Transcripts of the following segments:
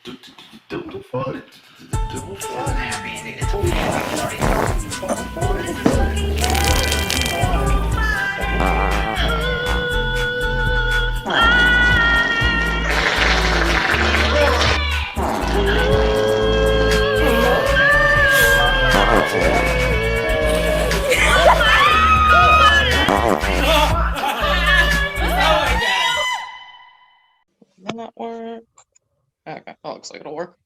Tudo fora. Tudo fora. Will that work? Okay, that looks like it'll work.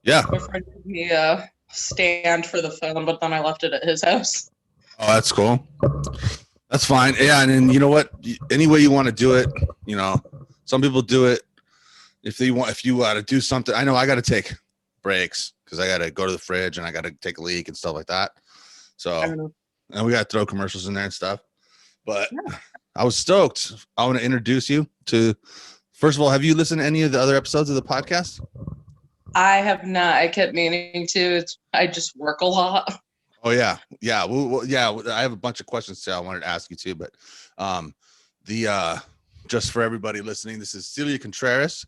Yeah. My friend gave me a stand for the phone, but then I left it at his house. Oh, that's cool. That's fine. Yeah, and then you know what? Any way you want to do it, you know, some people do it if you want to do something. I know I got to take breaks because I got to go to the fridge and I got to take a leak and stuff like that. So, and we got to throw commercials in there and stuff. But yeah. I was stoked. I want to introduce you to. First of all, have you listened to any of the other episodes of the podcast? I have not. I kept meaning to. I just work a lot. Oh yeah, yeah. I have a bunch of questions too. I wanted to ask you too, but just for everybody listening, this is Celia Contreras,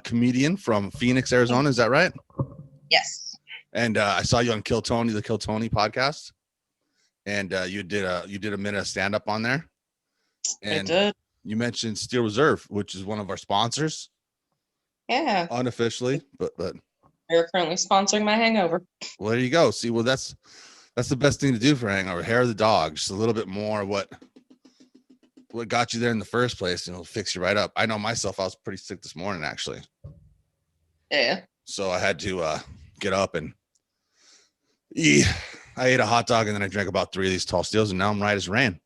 comedian from Phoenix, Arizona. Is that right? Yes. And I saw you on Kill Tony, the Kill Tony podcast, and you did a minute of stand up on there. And I did. You mentioned Steel Reserve, which is one of our sponsors. Yeah. Unofficially, but they're currently sponsoring my hangover. Well, there you go. See, well, that's the best thing to do for hangover. Hair of the dog, just a little bit more what got you there in the first place, and it'll fix you right up. I know myself, I was pretty sick this morning actually. Yeah. So I had to get up and eat. I ate a hot dog and then I drank about 3 of these tall steels, and now I'm right as rain.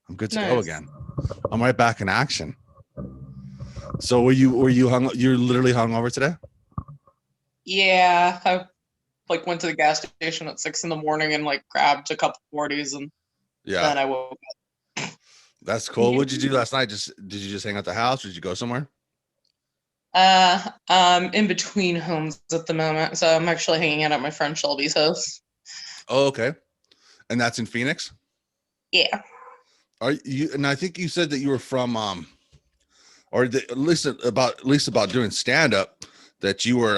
I'm good to go again. I'm right back in action. So were you you're literally hungover today? Yeah, I went to the gas station at 6 a.m. and grabbed a couple 40s, and then I woke up. That's cool. What did you do last night? Did you just hang out the house, or did you go somewhere? I'm in between homes at the moment, so I'm actually hanging out at my friend Shelby's house. Oh, okay. And that's in Phoenix? Yeah. Are you? And I think you said that you were from or at least about doing stand up, that you're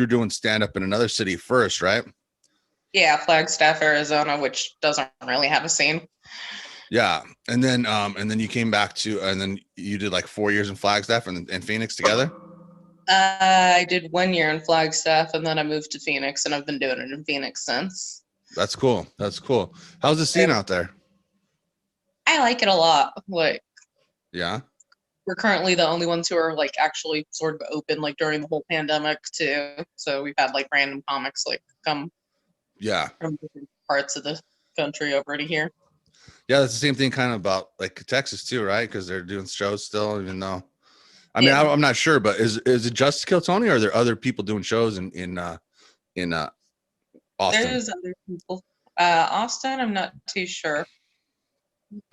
doing stand up in another city first, right? Yeah, Flagstaff, Arizona, which doesn't really have a scene. Yeah, and then you came back to, and then you did 4 years in Flagstaff and Phoenix together. I did 1 year in Flagstaff, and then I moved to Phoenix, and I've been doing it in Phoenix since. That's cool. How's the scene out there? I like it a lot. Yeah. We're currently the only ones who are actually sort of open during the whole pandemic too. So we've had random comics come from different parts of the country over to here. Yeah, that's the same thing kind of about Texas too, right? Because they're doing shows still, even though I'm not sure, but is it just Kill Tony, or are there other people doing shows in Austin? There's other people. Austin, I'm not too sure.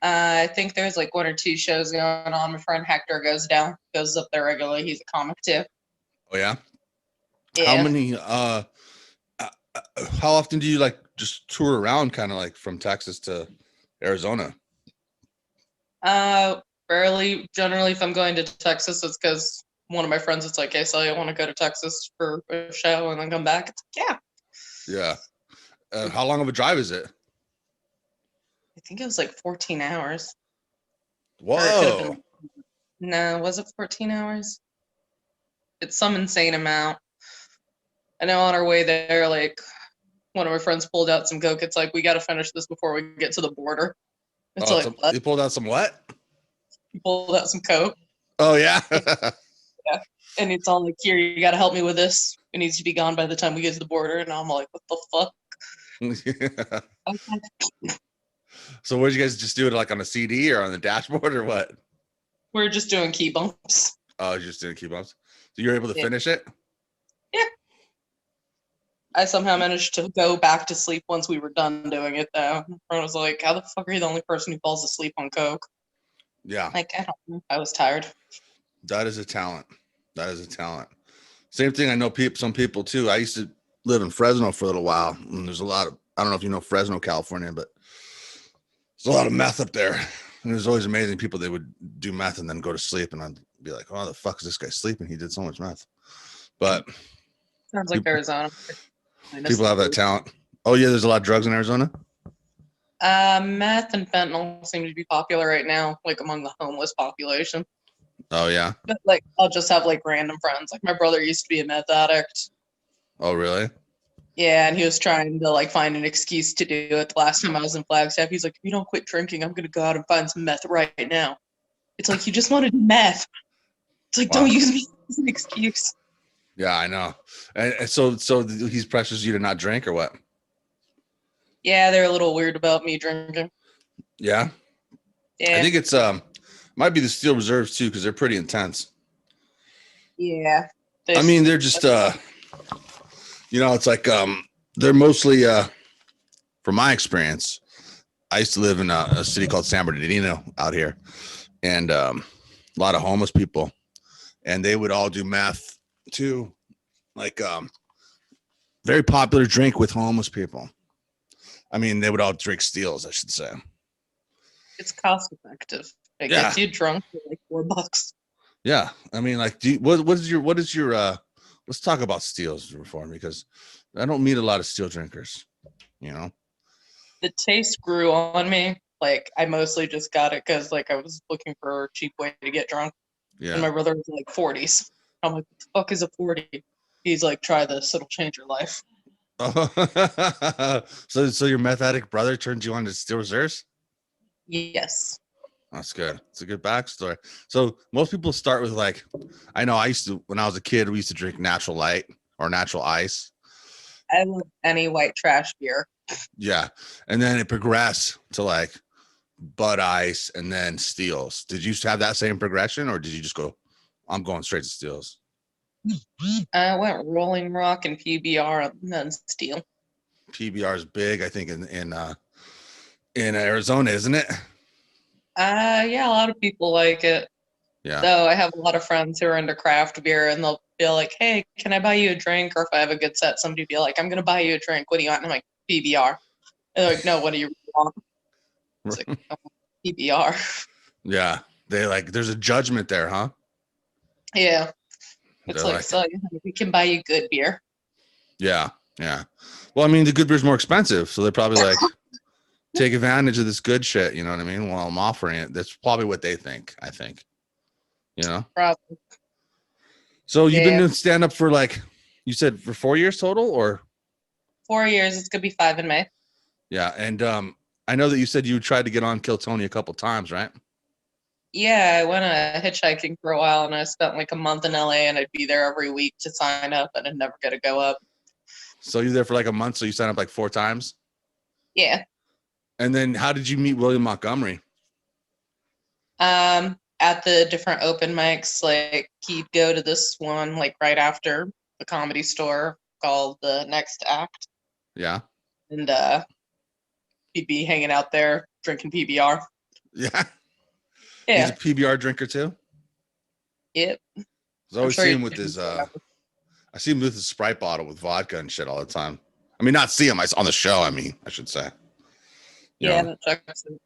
I think there's 1 or 2 shows going on. My friend Hector goes up there regularly. He's a comic too. Oh yeah. Yeah. How many? How often do you just tour around, kind of from Texas to Arizona? Rarely. Generally, if I'm going to Texas, it's because one of my friends is hey, Celia, I want to go to Texas for a show and then come back. It's yeah. Yeah. How long of a drive is it? I think it was 14 hours. Whoa. No, was it 14 hours? It's some insane amount. I know on our way there, one of my friends pulled out some Coke. It's we got to finish this before we get to the border. It's you pulled out some what? He pulled out some Coke. Oh, yeah. Yeah. And it's all here, you got to help me with this. It needs to be gone by the time we get to the border. And I'm what the fuck? Yeah. Okay. So what did you guys just do it on a CD or on the dashboard or what? We're just doing key bumps. Oh, you're just doing key bumps. So you're able to finish it? Yeah. I somehow managed to go back to sleep once we were done doing it, though. I was how the fuck are you the only person who falls asleep on Coke? Yeah. I don't know. I was tired. That is a talent. Same thing. I know some people too. I used to live in Fresno for a little while, and there's a lot of, I don't know if you know Fresno, California, but there's a lot of meth up there. And it was always amazing. People, they would do meth and then go to sleep, and I'd be like, oh, the fuck is this guy sleeping? He did so much meth. but Sounds like Arizona. people have that talent. Oh yeah, there's a lot of drugs in Arizona. Meth and fentanyl seem to be popular right now, like among the homeless population. Oh yeah. But like, I'll just have like random friends. Like my brother used to be a meth addict. Oh really? Yeah, and he was trying to like find an excuse to do it. The last time I was in Flagstaff, he's like, "If you don't quit drinking, I'm gonna go out and find some meth right now." It's like you just wanted meth. It's like Wow. don't use me as an excuse. Yeah, I know. And so he's pressures you to not drink or what? Yeah, they're a little weird about me drinking. Yeah. Yeah. I think it's might be the Steel Reserves too because they're pretty intense. Yeah. I mean, they're just it's like they're mostly from my experience. I used to live in a city called San Bernardino out here, and a lot of homeless people, and they would all do meth too, like very popular drink with homeless people. I mean, they would all drink Steels, I should say. It's cost effective. It Yeah. gets you drunk for like $4. Yeah, I mean, like, what is your let's talk about Steels reform because I don't meet a lot of Steel drinkers, you know. The taste grew on me. Like I mostly just got it because like I was looking for a cheap way to get drunk. Yeah. And my brother was like 40s. I'm like, what the fuck is a 40? He's like, try this, it'll change your life. so your meth addict brother turned you on to Steel Reserves? Yes. That's good. It's a good backstory. So most people start with like, I know I used to, when I was a kid, we used to drink Natural Light or Natural Ice. I love any white trash beer. Yeah. And then it progressed to like Bud Ice and then Steels. Did you have that same progression or did you just go, I'm going straight to Steels? I went Rolling Rock and PBR and then Steel. PBR is big, I think, in Arizona, isn't it? Yeah, a lot of people like it. Yeah. Though I have a lot of friends who are into craft beer and they'll be like, hey, can I buy you a drink? Or if I have a good set, somebody will be like, I'm going to buy you a drink. What do you want? And I'm like, PBR. And they're like, no, what do you want? It's like, I want PBR. Yeah. They like, there's a judgment there, huh? Yeah. It's They're like, so we can buy you good beer. Yeah. Yeah. Well, I mean, the good beer's more expensive. So they're probably like, take advantage of this good shit. You know what I mean? While I'm offering it. That's probably what they think, I think. You know? Probably. So you've been doing stand up for like, you said for 4 years total or? 4 years. It's going to be 5 in May. Yeah. And I know that you said you tried to get on Kill Tony a couple times, right? Yeah, I went hitchhiking for a while and I spent like a month in LA and I'd be there every week to sign up and I'd never get to go up. So you're there for like a month. So you signed up like 4 times? Yeah. And then how did you meet William Montgomery? At the different open mics, like he'd go to this one like right after the Comedy Store called The Next Act. Yeah. And he'd be hanging out there drinking PBR. Yeah. Yeah. He's a PBR drinker too? Yep. I always sure see him with his I see him with his Sprite bottle with vodka and shit all the time. I mean, not see him on the show, I mean, I should say. Yeah, that checks it.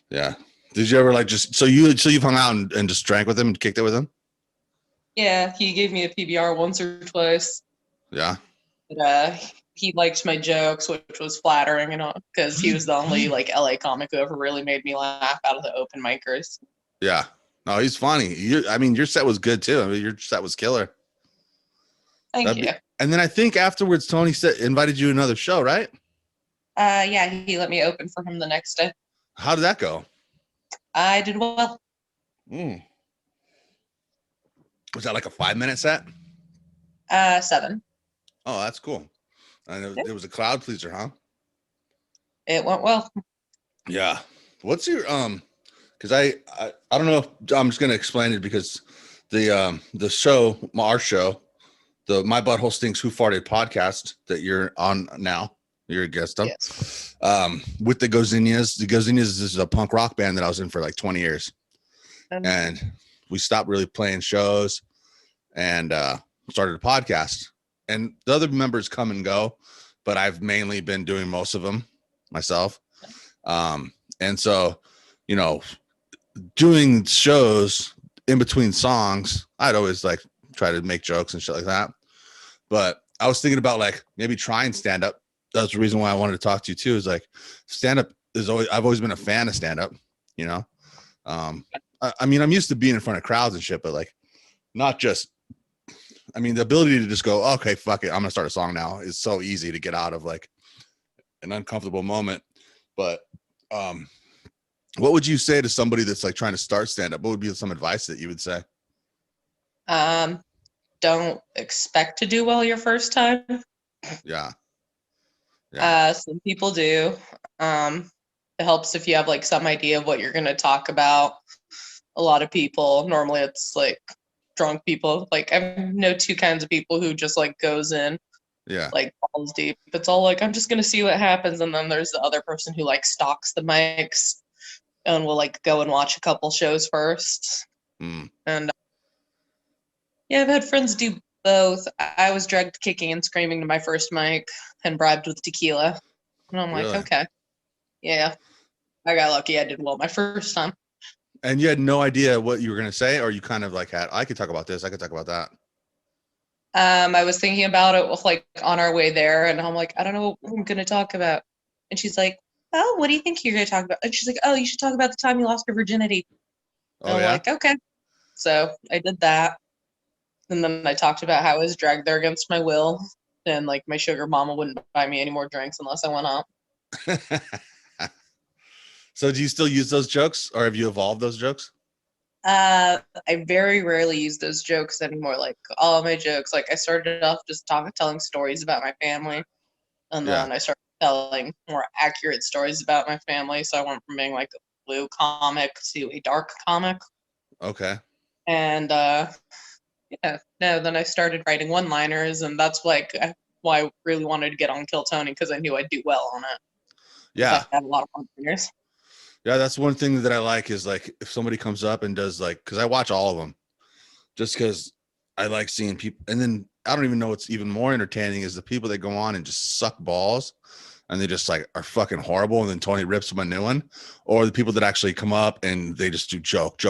Yeah. Did you ever like just so you've hung out and just drank with him and kicked it with him? Yeah, he gave me a PBR once or twice. Yeah. But, he liked my jokes, which was flattering, and all, because he was the only like LA comic who ever really made me laugh out of the open micers. Yeah. No, he's funny. I mean, your set was good too. I mean, your set was killer. Thank you. And then I think afterwards, Tony invited you to another show, right? Yeah, he let me open for him the next day. How did that go? I did well. Was that like a 5-minute set? 7. Oh, that's cool. And it was a crowd pleaser, huh? It went well. Yeah. What's your because I don't know if I'm just gonna explain it because the show, our show, the My Butthole Stinks Who Farted podcast that you're on now, you're a guest on. Yes. With the Gozinias. The Gozinias is a punk rock band that I was in for like 20 years. And we stopped really playing shows and started a podcast. And the other members come and go, but I've mainly been doing most of them myself. And so, doing shows in between songs, I'd always like try to make jokes and shit like that. But I was thinking about like maybe trying stand up. That's the reason why I wanted to talk to you too. Is like stand up is always I've always been a fan of stand up. You know, I mean I'm used to being in front of crowds and shit, but like not just. I mean the ability to just go okay fuck it I'm gonna start a song now is so easy to get out of like an uncomfortable moment. But what would you say to somebody that's like trying to start stand up? What would be some advice that you would say? Don't expect to do well your first time. Yeah. Some people do. It helps if you have like some idea of what you're going to talk about. A lot of people, normally it's like drunk people. Like I know two kinds of people who just like goes in like balls deep. It's all like, I'm just going to see what happens. And then there's the other person who like stalks the mics and will like go and watch a couple shows first. And yeah, I've had friends do both. I was dragged kicking and screaming to my first mic and bribed with tequila. And I'm like, okay. Yeah. I got lucky. I did well my first time. And you had no idea what you were going to say, or you kind of like had, I could talk about this, I could talk about that. I was thinking about it with like on our way there, and I'm like, I don't know what I'm going to talk about. And she's like, oh, what do you think you're going to talk about? And she's like, oh, you should talk about the time you lost your virginity. And I'm like, okay. So I did that. And then I talked about how I was dragged there against my will, and like my sugar mama wouldn't buy me any more drinks unless I went out. So do you still use those jokes, or have you evolved those jokes? I very rarely use those jokes anymore. Like all of my jokes, like I started off just telling stories about my family, and then I started telling more accurate stories about my family. So I went from being like a blue comic to a dark comic. Okay. And then I started writing one-liners, and that's like why I really wanted to get on Kill Tony, because I knew I'd do well on it. Yeah. I had a lot of one-liners. Yeah, that's one thing that I like is like if somebody comes up and does like, because I watch all of them, just because I like seeing people. And then I don't even know what's even more entertaining is the people that go on and just suck balls and they just like are fucking horrible. And then Tony rips them a new one, or the people that actually come up and they just do joke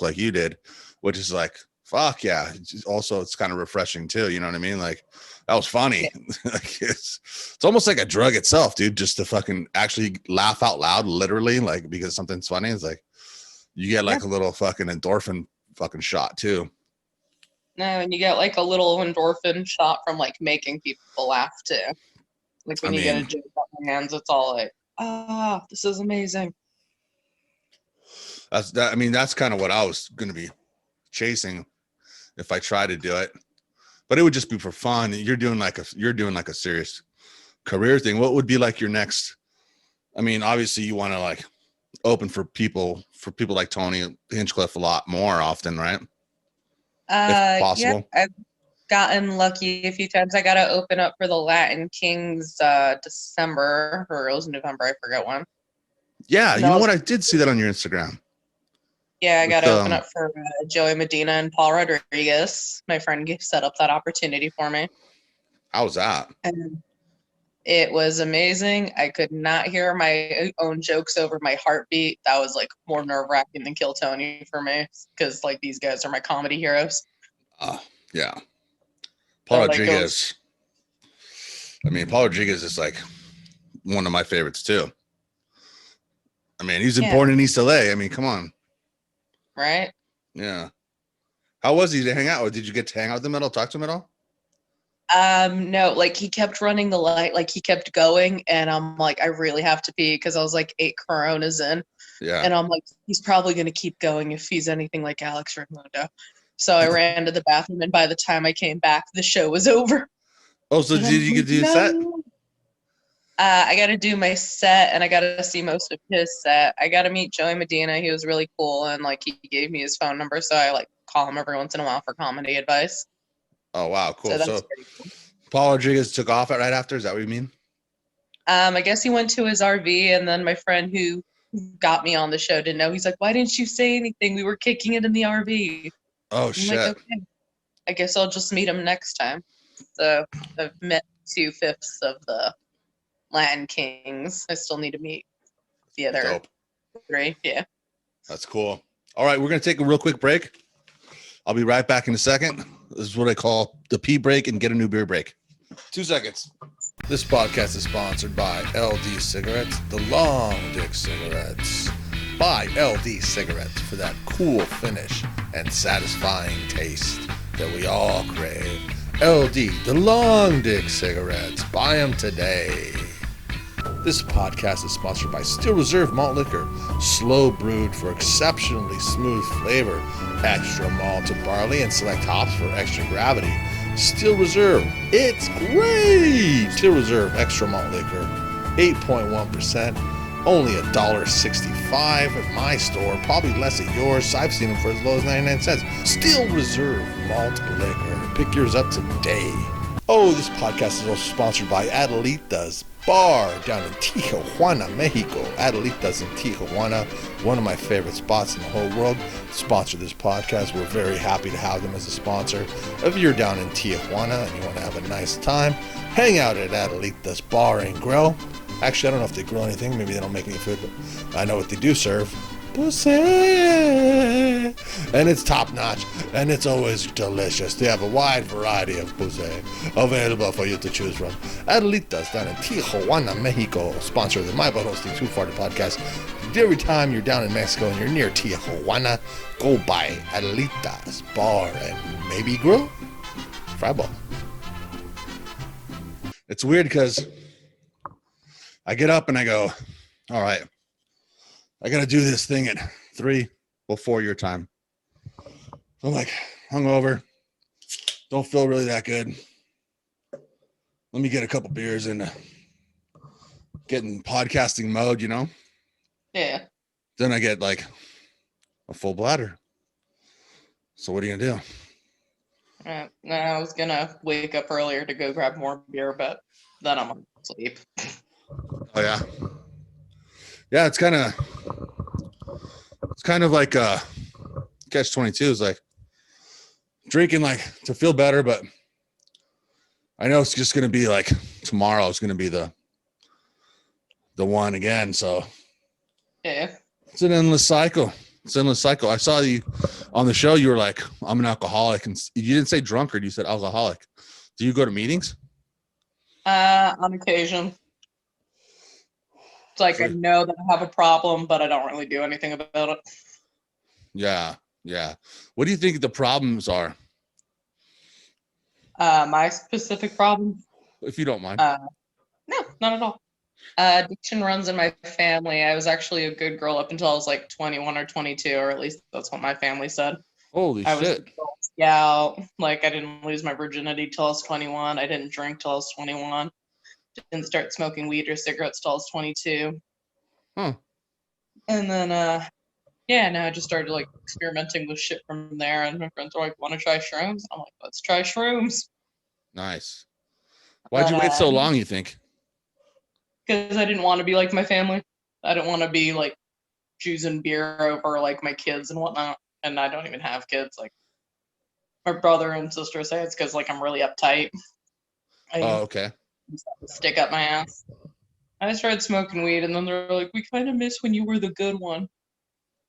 like you did, which is like, fuck yeah. Also, it's kind of refreshing too. You know what I mean? Like that was funny. Yeah. Like it's almost like a drug itself, dude, just to fucking actually laugh out loud, literally, like because something's funny. It's like you get like a little fucking endorphin fucking shot too. No, and you get like a little endorphin shot from like making people laugh too. Like when you get a joke out your hands, it's all like, this is amazing. That's kind of what I was going to be chasing if I try to do it, but it would just be for fun. You're doing like a serious career thing. What would be like your next? I mean, obviously you want to like open for people like Tony Hinchcliffe a lot more often, right? If possible. Yeah, I've gotten lucky a few times. I got to open up for the Latin Kings December, or it was November, I forget when. Yeah, you know what? I did see that on your Instagram. Yeah, I got to open up for Joey Medina and Paul Rodriguez. My friend set up that opportunity for me. How was that? And it was amazing. I could not hear my own jokes over my heartbeat. That was like more nerve-wracking than Kill Tony for me, because like these guys are my comedy heroes. Yeah. Paul Rodriguez. Paul Rodriguez is like one of my favorites too. He's born in East LA. Come on. Right? Yeah. How was he to hang out with? Did you get to hang out with him at all? Talk to him at all? No, like he kept running the light, like he kept going, and I'm like, I really have to pee, because I was like 8 Coronas in. Yeah. And I'm like, he's probably gonna keep going if he's anything like Alex Raimondo. So I ran to the bathroom, and by the time I came back, the show was over. Oh, so did you get to do a set? I got to do my set, and I got to see most of his set. I got to meet Joey Medina. He was really cool, and like he gave me his phone number, so I like call him every once in a while for comedy advice. Oh wow, cool. So cool. Paul Rodriguez took off right after. Is that what you mean? I guess he went to his RV, and then my friend who got me on the show didn't know. He's like, "Why didn't you say anything? We were kicking it in the RV." Oh shit. I'm like, okay. I guess I'll just meet him next time. So I've met 2/5 of the Latin Kings. I still need to meet the other 3. Yeah. That's cool. All right, we're gonna take a real quick break. I'll be right back in a second. This is what I call the pee break and get a new beer break. 2 seconds. This podcast is sponsored by LD Cigarettes, the long dick cigarettes. Buy LD Cigarettes for that cool finish and satisfying taste that we all crave. LD, the long dick cigarettes. Buy them today. This podcast is sponsored by Steel Reserve Malt Liquor, slow brewed for exceptionally smooth flavor, extra malted barley, and select hops for extra gravity. Steel Reserve, it's great! Steel Reserve Extra Malt Liquor, 8.1%, only $1.65 at my store, probably less at yours. I've seen them for as low as 99 cents. Steel Reserve Malt Liquor, pick yours up today. Oh, this podcast is also sponsored by Adelita's Bar down in Tijuana, Mexico. Adelita's in Tijuana, one of my favorite spots in the whole world. Sponsor this podcast. We're very happy to have them as a sponsor. If you're down in Tijuana and you want to have a nice time, hang out at Adelita's Bar and Grill. Actually, I don't know if they grill anything. Maybe they don't make any food, but I know what they do serve. Pussy. And it's top notch, and it's always delicious. They have a wide variety of pussy available for you to choose from. Adelitas down in Tijuana, Mexico, sponsor of the My Butthole Stinks Who Farted podcast. Every time you're down in Mexico and you're near Tijuana, go by Adelitas Bar and maybe grill, fry ball. It's weird because I get up and I go, all right, I got to do this thing at 4 your time. I'm like hungover, don't feel really that good. Let me get a couple beers and get in podcasting mode, you know? Yeah. Then I get like a full bladder. So what are you going to do? No, I was going to wake up earlier to go grab more beer, but then I'm on sleep. Oh, yeah. Yeah, it's kind of like catch-22 is like drinking like to feel better, but I know it's just going to be like tomorrow is going to be the one again. So yeah, it's an endless cycle. I saw you on the show. You were like, I'm an alcoholic, and you didn't say drunkard. You said alcoholic. Do you go to meetings? On occasion. It's like I know that I have a problem, but I don't really do anything about it. Yeah. What do you think the problems are? My specific problem? If you don't mind. No, not at all. Addiction runs in my family. I was actually a good girl up until I was like 21 or 22, or at least that's what my family said. Holy I shit. was a Girl Scout. Like I didn't lose my virginity till I was 21. I didn't drink till I was 21. Didn't start smoking weed or cigarettes till I was 22. Huh. And then, I just started like experimenting with shit from there. And my friends were like, "Want to try shrooms?" I'm like, "Let's try shrooms." Nice. Why'd you wait so long, you think? Because I didn't want to be like my family. I didn't want to be like choosing beer over like my kids and whatnot. And I don't even have kids. Like my brother and sister say it's because like I'm really uptight. Oh, okay. Stick up my ass. I started smoking weed, and then they're like, "We kind of miss when you were the good one."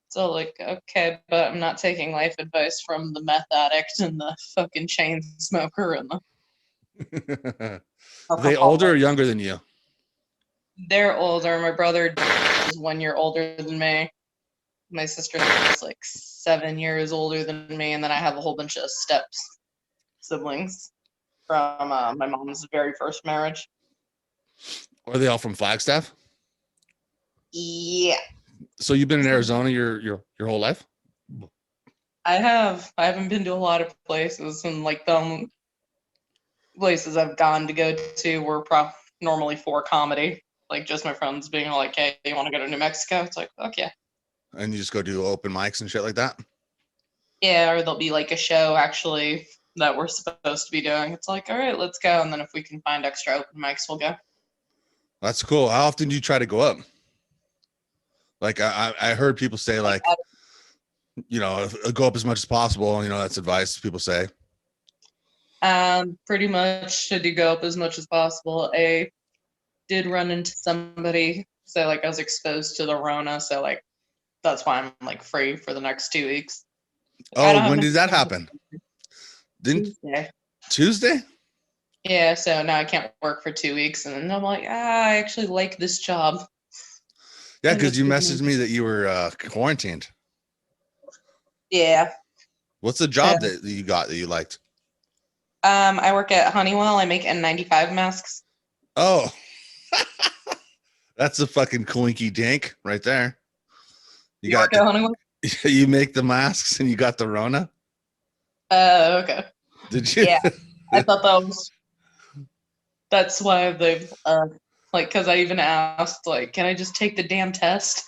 So like, okay, but I'm not taking life advice from the meth addict and the fucking chain smoker and the. Are they older or younger than you? They're older. My brother is 1 year older than me. My sister is like 7 years older than me, and then I have a whole bunch of siblings from my mom's very first marriage. Are they all from Flagstaff? Yeah. So you've been in Arizona your whole life? I haven't been to a lot of places, and like the only places I've gone to go to were normally for comedy. Like just my friends being like, "Hey, you want to go to New Mexico?" It's like, "Fuck yeah." And you just go do open mics and shit like that? Yeah, or there'll be like a show actually that we're supposed to be doing. It's like, all right, let's go. And then if we can find extra open mics, we'll go. That's cool. How often do you try to go up? Like I heard people say like, you know, go up as much as possible. You know, that's advice people say. Pretty much to go up as much as possible. I did run into somebody, so like I was exposed to the Rona, so like that's why I'm like free for the next 2 weeks. I Oh, don't have when no did that happen? Didn't Tuesday. Tuesday? Yeah, so now I can't work for 2 weeks, and then I'm like, I actually like this job. Yeah, And because it's you good messaged money. me that you were quarantined. Yeah. What's the So, job that you got that you liked? I work at Honeywell. I make N95 masks. Oh, that's a fucking coinky dink right there. You You got work at Honeywell? you make the masks and you got the Rona. Okay. Did you? Yeah, I thought that's why they've like, because I even asked, like, can I just take the damn test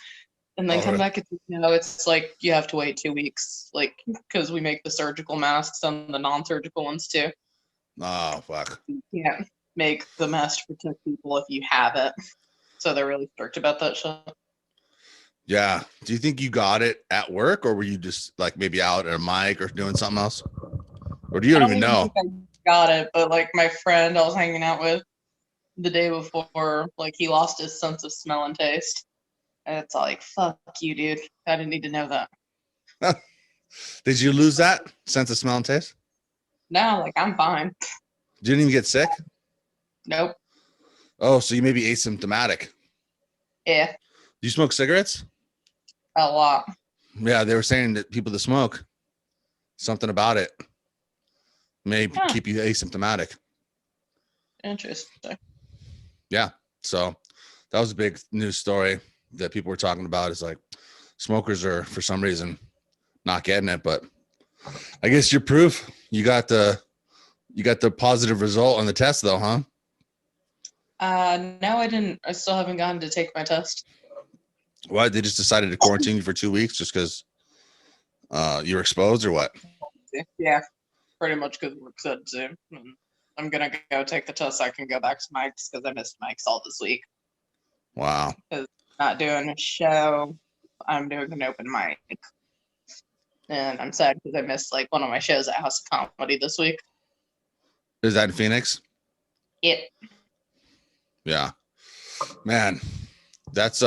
and then Oh, come really? back and it's like you have to wait 2 weeks, like, because we make the surgical masks and the non-surgical ones too. Oh, fuck. You can't make the mask to protect people if you have it. So they're really strict about that shit. Yeah. Do you think you got it at work, or were you just like maybe out at a mic or doing something else? Or do you I don't don't even even know? think I got it, but like my friend I was hanging out with the day before, like he lost his sense of smell and taste. And it's like, fuck you, dude. I didn't need to know that. Did you lose that sense of smell and taste? Now, like, I'm fine. Didn't even get sick? Nope. Oh, so you may be asymptomatic. Yeah, Do you smoke cigarettes? a lot. Yeah, they were saying that people that smoke, something about it may Huh, keep you asymptomatic. interesting. Yeah. So that was a big news story that people were talking about, is like smokers are for some reason not getting it, but I guess you're proof. You got the positive result on the test though, huh? No, I didn't. I still haven't gotten to take my test. Why they just decided to quarantine you for 2 weeks just because you're exposed, or what? Yeah, pretty much because work said Zoom. And I'm gonna go take the test so I can go back to Mike's because I missed Mike's all this week. Wow. Because not doing a show, I'm doing an open mic. And I'm sad because I missed like one of my shows at House of Comedy this week. Is that in Phoenix? Yeah. Yeah. Man, that's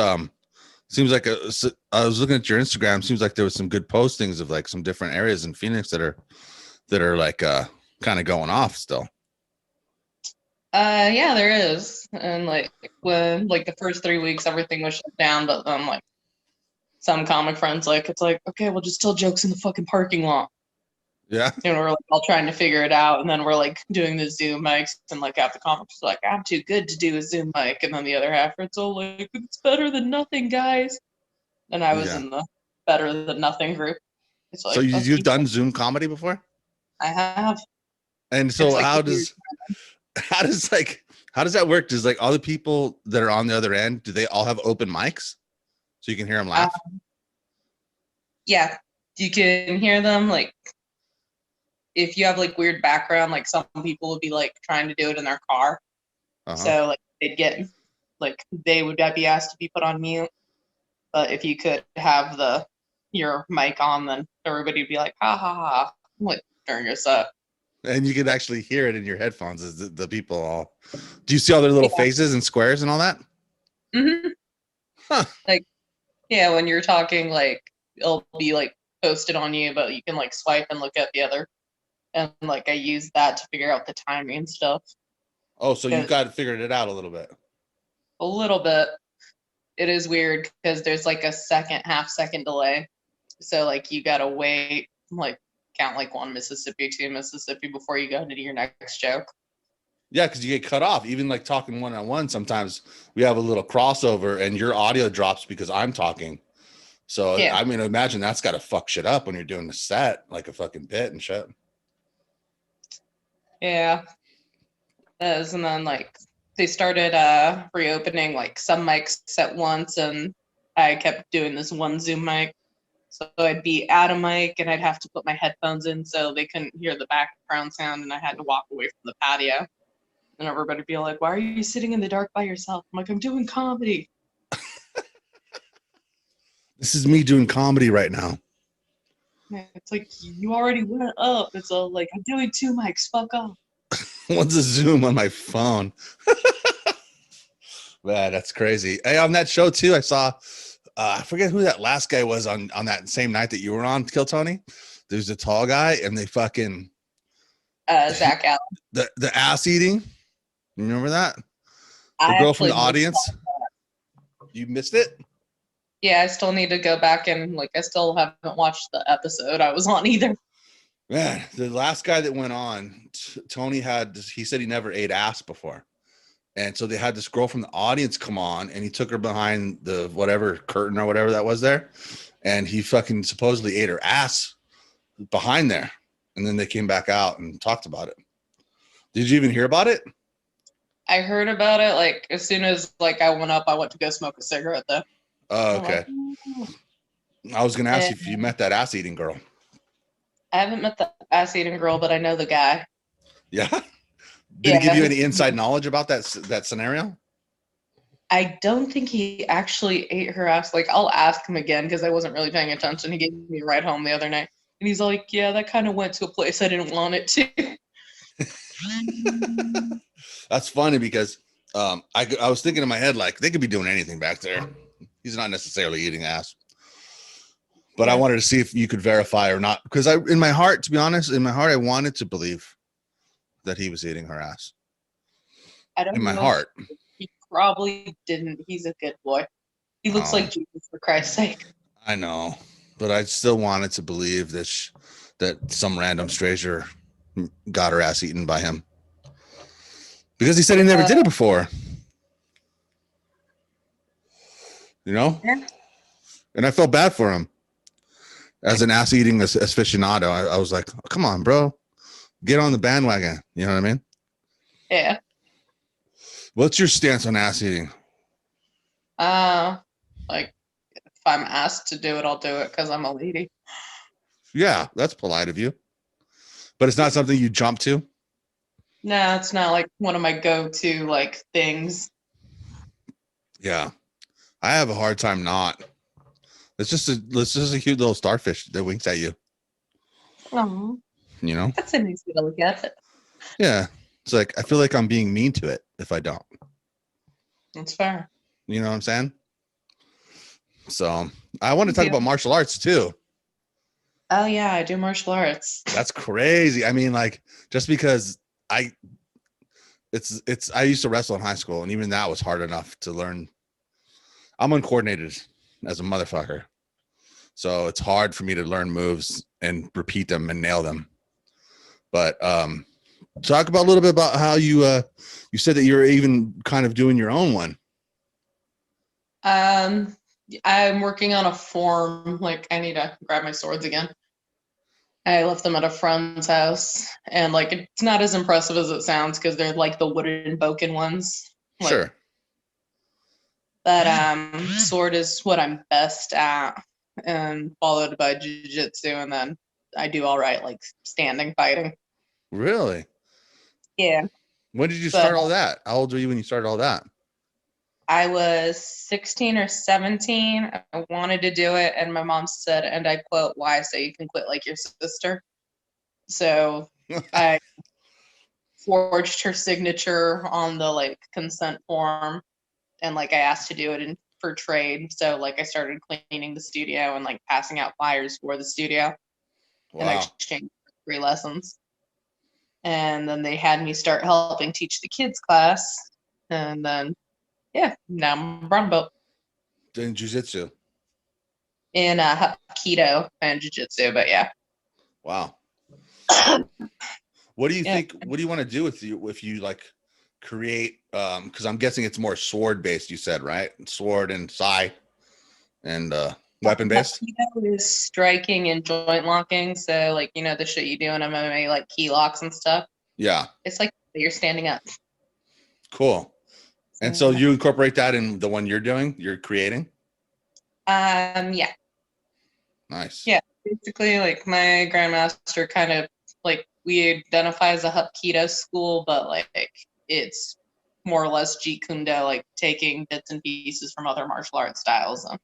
seems like I was looking at your Instagram. Seems like there was some good postings of like some different areas in Phoenix that are like kind of going off still. Yeah, there is. And like when like the first 3 weeks everything was shut down, but then like some comic friends like it's like, okay, we'll just tell jokes in the fucking parking lot. Yeah. And we're like all trying to figure it out. And then we're like doing the Zoom mics and like half the comics are like, I'm too good to do a Zoom mic. And then the other half are so like, it's better than nothing, guys. And I was Yeah. in the better than nothing group. It's So like, fuck you've you. done Zoom comedy before? I have. And so It's like how weird. does how does that work? Does like all the people that are on the other end, do they all have open mics so you can hear them laugh? Yeah, you can hear them like if you have like weird background, like some people would be like trying to do it in their car. Uh-huh. So like they'd get like they would be asked to be put on mute. But if you could have your mic on, then everybody would be like, ha ha ha, like during your set. And you can actually hear it in your headphones as the people all. Do you see all their little Yeah. faces and squares and all that? Mm-hmm. Huh. Like yeah, when you're talking, like it'll be like posted on you, but you can like swipe and look at the other. And like I use that to figure out the timing and stuff. Oh, so you've 'Cause got figured it out a little bit. a little bit. It is weird because there's like a half second delay. So like you gotta wait, like count like 1 Mississippi, 2 Mississippi before you go into your next joke. Yeah, because you get cut off. Even like talking one-on-one, sometimes we have a little crossover and your audio drops because I'm talking. So Yeah. I mean, imagine that's got to fuck shit up when you're doing the set, like a fucking bit and shit. Yeah. And then like they started reopening like some mics at once, and I kept doing this one Zoom mic. So I'd be at a mic and I'd have to put my headphones in so they couldn't hear the background sound, and I had to walk away from the patio. And everybody would be like, why are you sitting in the dark by yourself? I'm like, I'm doing comedy. This is me doing comedy right now. It's like, you already went up. It's all like, I'm doing 2 mics, fuck off. What's a Zoom on my phone? Man, that's crazy. Hey, on that show too, I saw I forget who that last guy was on that same night that you were on, Kill Tony. There's a tall guy, and they fucking Zach Allen. the ass eating. You remember that? The I girl from actually the audience. You missed it? Yeah, I still need to go back and like I still haven't watched the episode I was on either. Man, the last guy that went on, Tony he said he never ate ass before. And so they had this girl from the audience come on, and he took her behind the whatever curtain or whatever that was there. And he fucking supposedly ate her ass behind there. And then they came back out and talked about it. Did you even hear about it? I heard about it like as soon as like I went up, I went to go smoke a cigarette though. Oh, okay. I was gonna ask you if you met that ass eating girl. I haven't met the ass eating girl, but I know the guy. Yeah. Did he give you any inside knowledge about that scenario? I don't think he actually ate her ass. Like I'll ask him again because I wasn't really paying attention. He gave me a ride home the other night, and he's like, "Yeah, that kind of went to a place I didn't want it to." That's funny because I was thinking in my head like they could be doing anything back there. He's not necessarily eating ass, but I wanted to see if you could verify or not because in my heart, to be honest, I wanted to believe that he was eating her ass. I don't know. In my heart, he probably didn't. He's a good boy. He looks like Jesus, for Christ's sake. I know, but I still wanted to believe that some random stranger got her ass eaten by him because he said he never did it before. You know? Yeah. And I felt bad for him. As an ass eating aficionado, I was like, oh, come on, bro. Get on the bandwagon. You know what I mean? Yeah. What's your stance on ass eating? Like if I'm asked to do it, I'll do it because I'm a lady. Yeah, that's polite of you. But it's not something you jump to? No, it's not like one of my go-to like things. Yeah. I have a hard time not. It's just a cute little starfish that winks at you. Oh, you know? That's a nice way to look at it. Yeah. It's like, I feel like I'm being mean to it if I don't. That's fair. You know what I'm saying? So I want to talk about martial arts too. Oh yeah, I do martial arts. That's crazy. I mean, like, just because I used to wrestle in high school, and even that was hard enough to learn. I'm uncoordinated as a motherfucker. So it's hard for me to learn moves and repeat them and nail them. But talk about a little bit about how you said that you're even kind of doing your own one. I'm working on a form. Like I need to grab my swords again. I left them at a friend's house, and like it's not as impressive as it sounds because they're like the wooden boken ones. Like, sure. But sword is what I'm best at, and followed by jiu-jitsu, and then I do all right like standing fighting. Really? Yeah. When did you start all that? How old were you when you started all that? I was 16 or 17. I wanted to do it, and my mom said, and I quote, "Why? So you can quit like your sister." So I forged her signature on the like consent form, and like I asked to do it for trade. So like I started cleaning the studio and like passing out flyers for the studio. Wow. In exchange for free lessons. And then they had me start helping teach the kids class, and then now I'm a brown belt In jiu-jitsu. in Hapkido and jiu-jitsu. But yeah. Wow. What do you think? What do you want to do if you like create? Because I'm guessing it's more sword based. You said right, sword and sai, and weapon based. Hapkido is striking and joint locking. So like the shit you do in MMA, like key locks and stuff. Yeah. It's like you're standing up. Cool. And so you incorporate that in the one you're creating? Yeah. Nice. Yeah. Basically, like my grandmaster kind of like we identify as a Hapkido school, but like it's more or less Jeet Kune Do, like taking bits and pieces from other martial arts styles and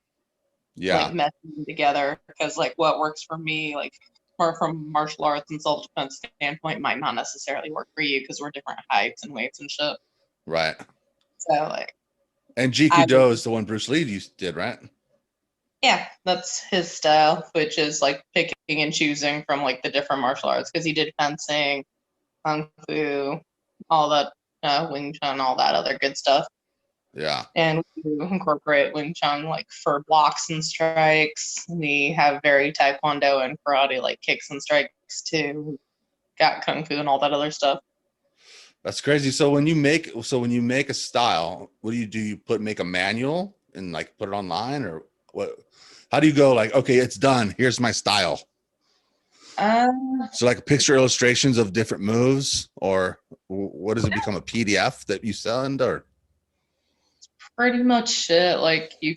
like meshing them together. Because like what works for me, like or from martial arts and self-defense standpoint, might not necessarily work for you because we're different heights and weights and shit. Right. So like. And Jeet Kune Do is the one Bruce Lee did, right? Yeah, that's his style, which is like picking and choosing from like the different martial arts because he did fencing, kung fu, all that, Wing Chun, all that other good stuff. Yeah. And we incorporate Wing Chun like for blocks and strikes. We have very Taekwondo and karate like kicks and strikes too. Got kung fu and all that other stuff. That's crazy. So when you make a style, what do? You make a manual and like put it online, or what? How do you go like, okay, it's done. Here's my style. Uh, So like picture illustrations of different moves, or what does it become, a PDF that you send, or? Pretty much it. Like you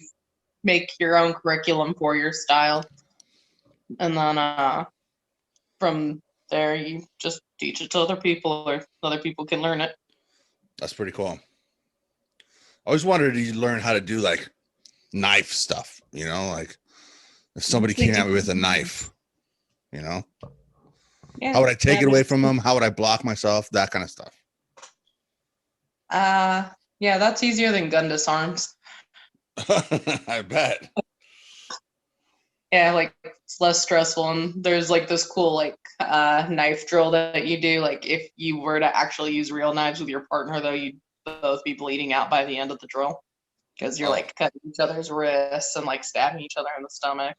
make your own curriculum for your style, and then from there you just teach it to other people, or other people can learn it. That's pretty cool. I always wondered, did you learn how to do like knife stuff? You know, like if somebody came at me with a knife, you know, Yeah. how would I take it away from them? How would I block myself? That kind of stuff. Yeah, that's easier than gun disarms. I bet. Yeah, like it's less stressful, and there's like this cool like knife drill that you do. Like if you were to actually use real knives with your partner, though, you'd both be bleeding out by the end of the drill because you're like cutting each other's wrists and like stabbing each other in the stomach.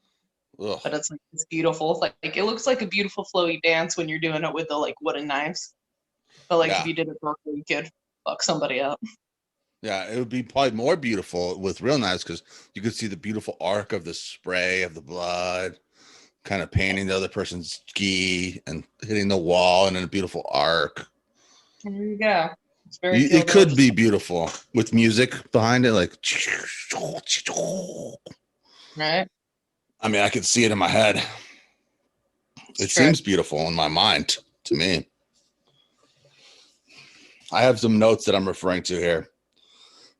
Ugh. But it's like it's beautiful. It's like it looks like a beautiful flowy dance when you're doing it with the like wooden knives. But like if you did it properly, you could fuck somebody up. Yeah, it would be probably more beautiful with real knives because you could see the beautiful arc of the spray of the blood, kind of painting the other person's gi and hitting the wall, and then a beautiful arc. There you go. It's very It could be beautiful with music behind it, like. Right. I mean, I could see it in my head. It seems beautiful in my mind to me. I have some notes that I'm referring to here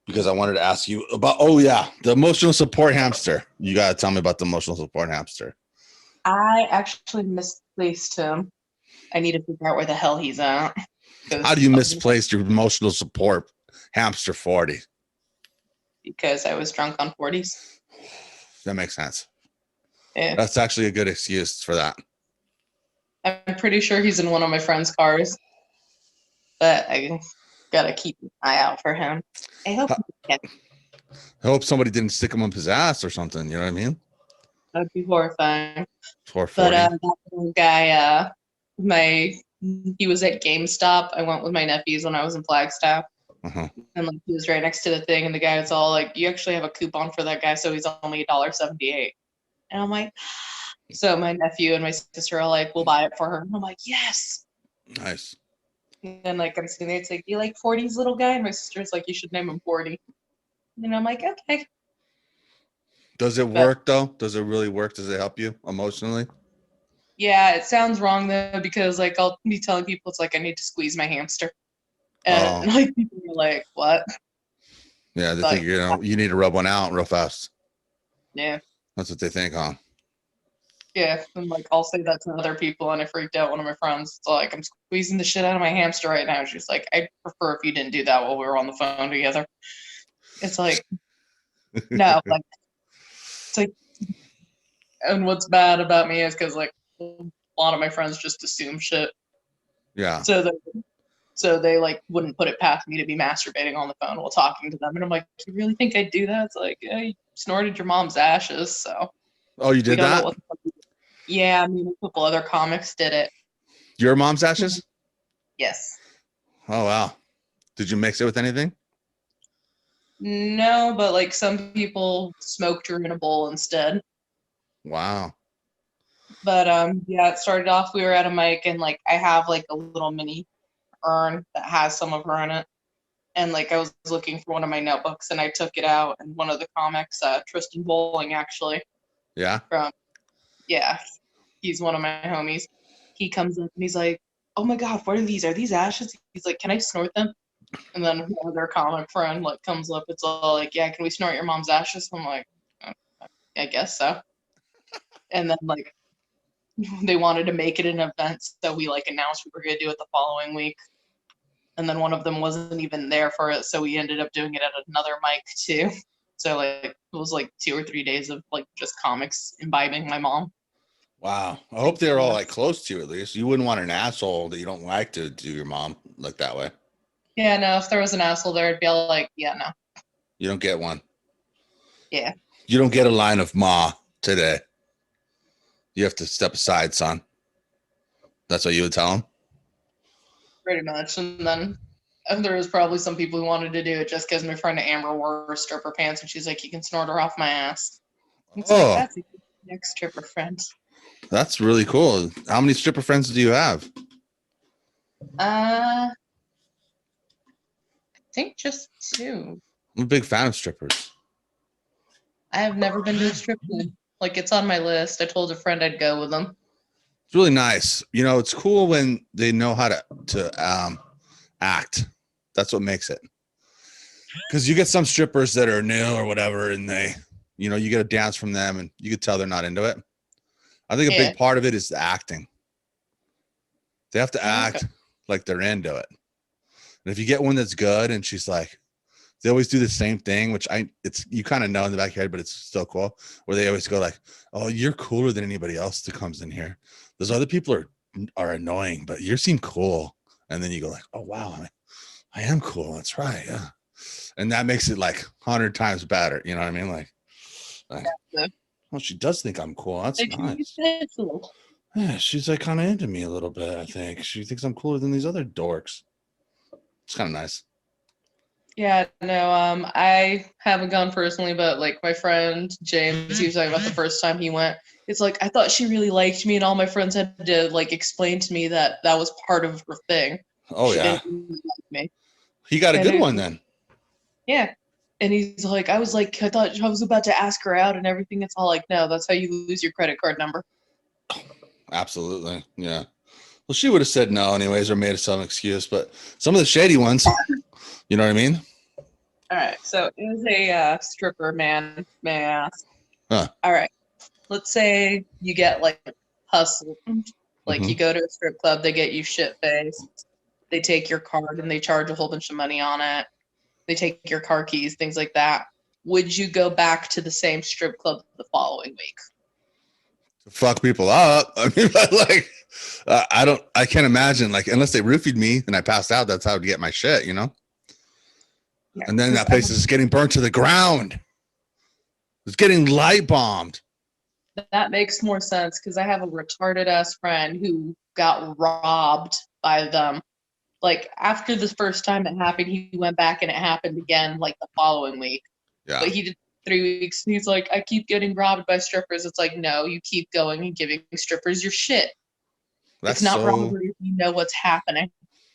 because I wanted to ask you about, the emotional support hamster. You got to tell me about the emotional support hamster. I actually misplaced him. I need to figure out where the hell he's at. How do you misplace your emotional support hamster 40? Because I was drunk on 40s. That makes sense. Yeah. That's actually a good excuse for that. I'm pretty sure he's in one of my friend's cars. But I gotta keep an eye out for him. I hope somebody didn't stick him up his ass or something. You know what I mean? That'd be horrifying. 440. But that little guy, he was at GameStop. I went with my nephews when I was in Flagstaff. Uh-huh. And like he was right next to the thing, and the guy was all like, "You actually have a coupon for that guy, so he's only $1.78." And I'm like, so my nephew and my sister are like, "We'll buy it for her." And I'm like, "Yes." Nice. And like I'm sitting there, it's like, "You like 40's little guy?" And my sister's like, "You should name him 40." And I'm like, "Okay." Does it work though? Does it really work? Does it help you emotionally? Yeah, it sounds wrong though, because like I'll be telling people it's like I need to squeeze my hamster. And like people are like, "What?" Yeah, they think you need to rub one out real fast. Yeah. That's what they think, huh? Yeah, and like I'll say that to other people, and I freaked out one of my friends. It's like I'm squeezing the shit out of my hamster right now. She's like, "I'd prefer if you didn't do that while we were on the phone together." It's like, no, like, it's like, and what's bad about me is because like a lot of my friends just assume shit. Yeah. So they like wouldn't put it past me to be masturbating on the phone while talking to them, and I'm like, "You really think I'd do that?" It's like, yeah, you snorted your mom's ashes, so. Oh, you did that? Yeah, I mean, a couple other comics did it. Your mom's ashes? Yes. Oh, wow. Did you mix it with anything? No, but like some people smoked her in a bowl instead. Wow. But yeah, it started off, we were at a mic, and like I have like a little mini urn that has some of her in it. And like I was looking for one of my notebooks and I took it out, and one of the comics, Tristan Bowling actually. Yeah. Yeah, he's one of my homies. He comes up and he's like, "Oh my god, what are these? Are these ashes?" He's like, "Can I snort them?" And then another comic friend like comes up, it's all like, "Yeah, can we snort your mom's ashes?" I'm like, I guess so. And then like they wanted to make it an event, so we like announced we were gonna do it the following week. And then one of them wasn't even there for it, so we ended up doing it at another mic too. So like it was like 2 or 3 days of like just comics imbibing my mom. Wow. I hope they're all like close to you at least. You wouldn't want an asshole that you don't like to do your mom like that way. Yeah, no, if there was an asshole there, I'd be all like, yeah, no. You don't get one. Yeah. You don't get a line of ma today. You have to step aside, son. That's what you would tell him? Pretty much. And then there was probably some people who wanted to do it just because my friend Amber wore her stripper pants and she's like, you can snort her off my ass. It's like, that's a next stripper friend. That's really cool. How many stripper friends do you have? I think just 2. I'm a big fan of strippers. I have never been to a strip club. Like, it's on my list. I told a friend I'd go with them. It's really nice. You know, it's cool when they know how to act. That's what makes it. Because you get some strippers that are new or whatever, and they, you know, you get a dance from them, and you could tell they're not into it. I think a big part of it is the acting. They have to act like they're into it. And if you get one that's good, and she's like, they always do the same thing, which you kind of know in the back of your head, but it's still cool. Where they always go like, "Oh, you're cooler than anybody else that comes in here. Those other people are annoying, but you seem cool." And then you go like, "Oh wow, I am cool. That's right, yeah." And that makes it like 100 times better. You know what I mean? Like well, she does think I'm cool. That's nice. Yeah, she's like kind of into me a little bit. I think she thinks I'm cooler than these other dorks. It's kind of nice. Yeah, no, I haven't gone personally, but like my friend James, he was talking about the first time he went. It's like, I thought she really liked me, and all my friends had to like explain to me that was part of her thing. Oh, she yeah. didn't really like me. He got a good one then. Yeah. And he's like, I was like, I thought I was about to ask her out and everything. It's all like, no, that's how you lose your credit card number. Absolutely. Yeah. Well, she would have said no anyways or made some excuse, but some of the shady ones, you know what I mean? All right. So it was a stripper, man. May I ask? Huh. All right. Let's say you get like hustled. Like you go to a strip club, they get you shit-faced. They take your card and they charge a whole bunch of money on it. They take your car keys, things like that. Would you go back to the same strip club the following week? To fuck people up. I mean, like, I can't imagine, like, unless they roofied me and I passed out, that's how I would get my shit, you know? Yeah, and then that place is getting burnt to the ground. It's getting light bombed. That makes more sense because I have a retarded ass friend who got robbed by them. Like after the first time it happened, he went back and it happened again like the following week. Yeah. But he did 3 weeks. And he's like, I keep getting robbed by strippers. It's like, no, you keep going and giving strippers your shit. It's not robbery if you know what's happening.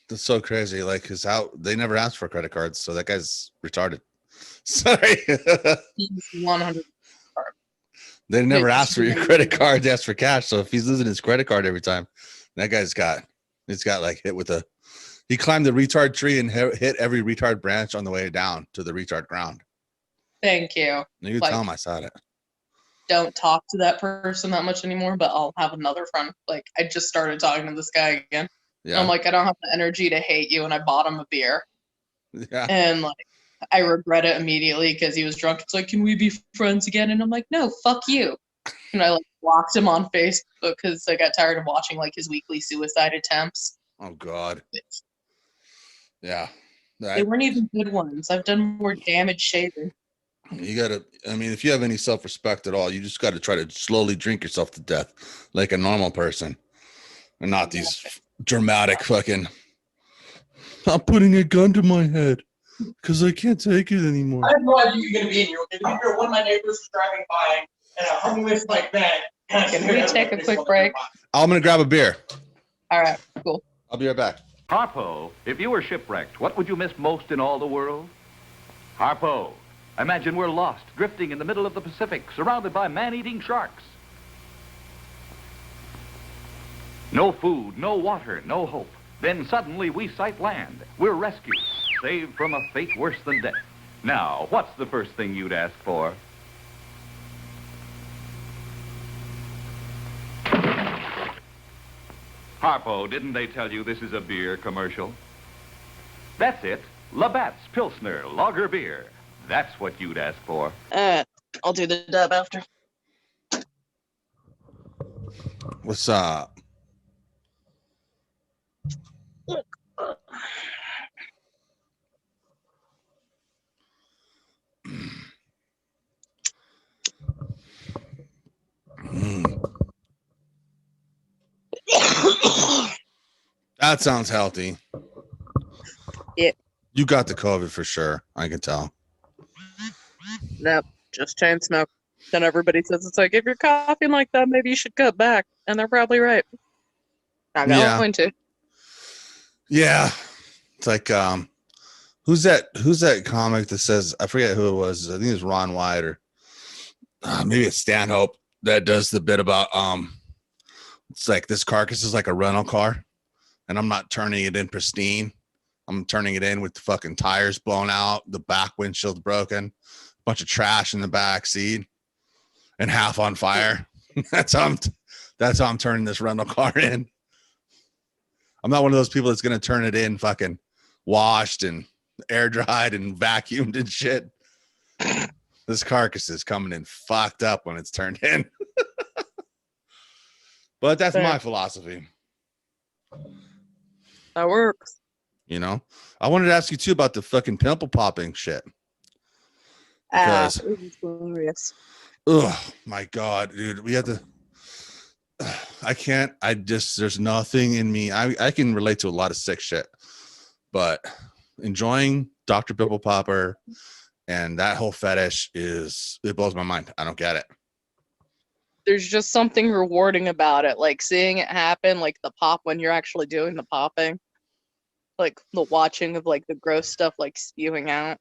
That's so crazy. Like, because how they never asked for credit cards, so that guy's retarded. Sorry. He's 100. They never asked for your credit card. They asked for cash. So if he's losing his credit card every time, that guy's got like hit with he climbed the retard tree and hit every retard branch on the way down to the retard ground. Thank you. You can tell him I said it. Don't talk to that person that much anymore, but I'll have another friend. Like I just started talking to this guy again. Yeah. I'm like, I don't have the energy to hate you, and I bought him a beer. Yeah. And like I regret it immediately because he was drunk. It's like, can we be friends again? And I'm like, no, fuck you. And I like blocked him on Facebook because I got tired of watching like his weekly suicide attempts. Oh God. Yeah. They weren't even good ones. I've done more damage shaving. You gotta, I mean, if you have any self-respect at all, you just gotta try to slowly drink yourself to death like a normal person. And not these dramatic fucking, I'm putting a gun to my head because I can't take it anymore. I have no idea you're going to be in here. One of my neighbors was driving by and a homeless like that. Can we take a quick break? I'm going to grab a beer. All right, cool. I'll be right back. Harpo, if you were shipwrecked, what would you miss most in all the world? Harpo, imagine we're lost, drifting in the middle of the Pacific, surrounded by man-eating sharks. No food, no water, no hope. Then suddenly we sight land. We're rescued, saved from a fate worse than death. Now, what's the first thing you'd ask for? Harpo, didn't they tell you this is a beer commercial? That's it. Labatt's Pilsner Lager Beer. That's what you'd ask for. I'll do the dub after. What's up? That sounds healthy. Yeah. You got the COVID for sure. I can tell. Nope, just chain smoke. Then everybody says it's like, if you're coughing like that, maybe you should cut back. And they're probably right. Not Yeah. going to. Yeah. It's like who's that comic that says, I forget who it was. I think it's Ron White or maybe it's Stanhope that does the bit about it's like this carcass is like a rental car and I'm not turning it in pristine. I'm turning it in with the fucking tires blown out, the back windshield's broken, a bunch of trash in the back seat, and half on fire. That's how I'm turning this rental car in. I'm not one of those people that's gonna turn it in fucking washed and air dried and vacuumed and shit. This carcass is coming in fucked up when it's turned in. But that's my philosophy. That works. You know, I wanted to ask you too about the fucking pimple popping shit. Because, it was glorious. oh my God, dude, we had to. I can't. There's nothing in me. I can relate to a lot of sick shit, but enjoying Dr. Pimple Popper and that whole fetish it blows my mind. I don't get it. There's just something rewarding about it, like seeing it happen, like the pop when you're actually doing the popping, like the watching of like the gross stuff like spewing out.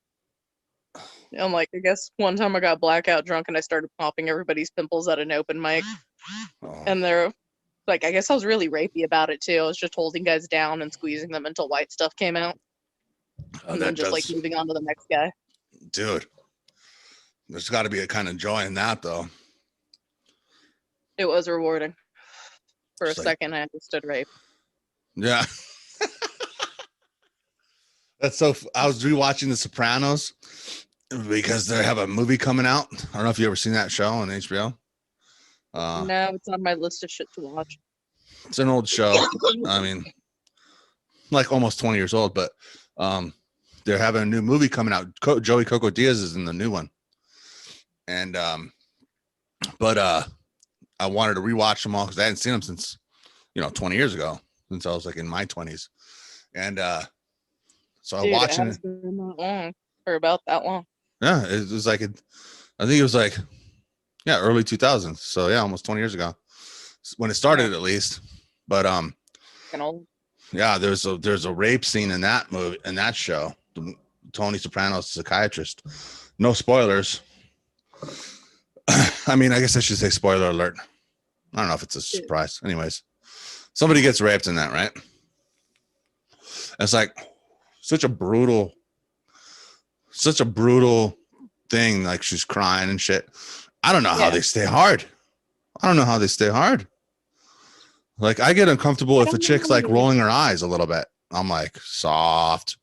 I'm like, I guess one time I got blackout drunk and I started popping everybody's pimples at an open mic, and they're like, I guess I was really rapey about it too. I was just holding guys down and squeezing them until white stuff came out, and then just like moving on to the next guy. Dude, there's got to be a kind of joy in that though. It was rewarding. For It's a like, second, I understood rape. Yeah. That's so. I was rewatching The Sopranos because they have a movie coming out. I don't know if you ever seen that show on HBO. No, it's on my list of shit to watch. It's an old show. I mean, like almost 20 years old, but they're having a new movie coming out. Joey Coco Diaz is in the new one, and but I wanted to rewatch them all because I hadn't seen them since 20 years ago, since I was like in my 20s, and so I'm watching it. Been that long, for about that long. Yeah, it was like I think it was like early 2000s. So yeah, almost 20 years ago when it started at least. But yeah, there's a rape scene in that movie, in that show. Tony Soprano's psychiatrist. No spoilers. I mean, I guess I should say spoiler alert. I don't know if it's a surprise. Anyways, somebody gets raped in that, right? It's like such a brutal thing. Like she's crying and shit. I don't know how they stay hard. Like I get uncomfortable if a chick's like rolling her eyes a little bit. I'm like, soft.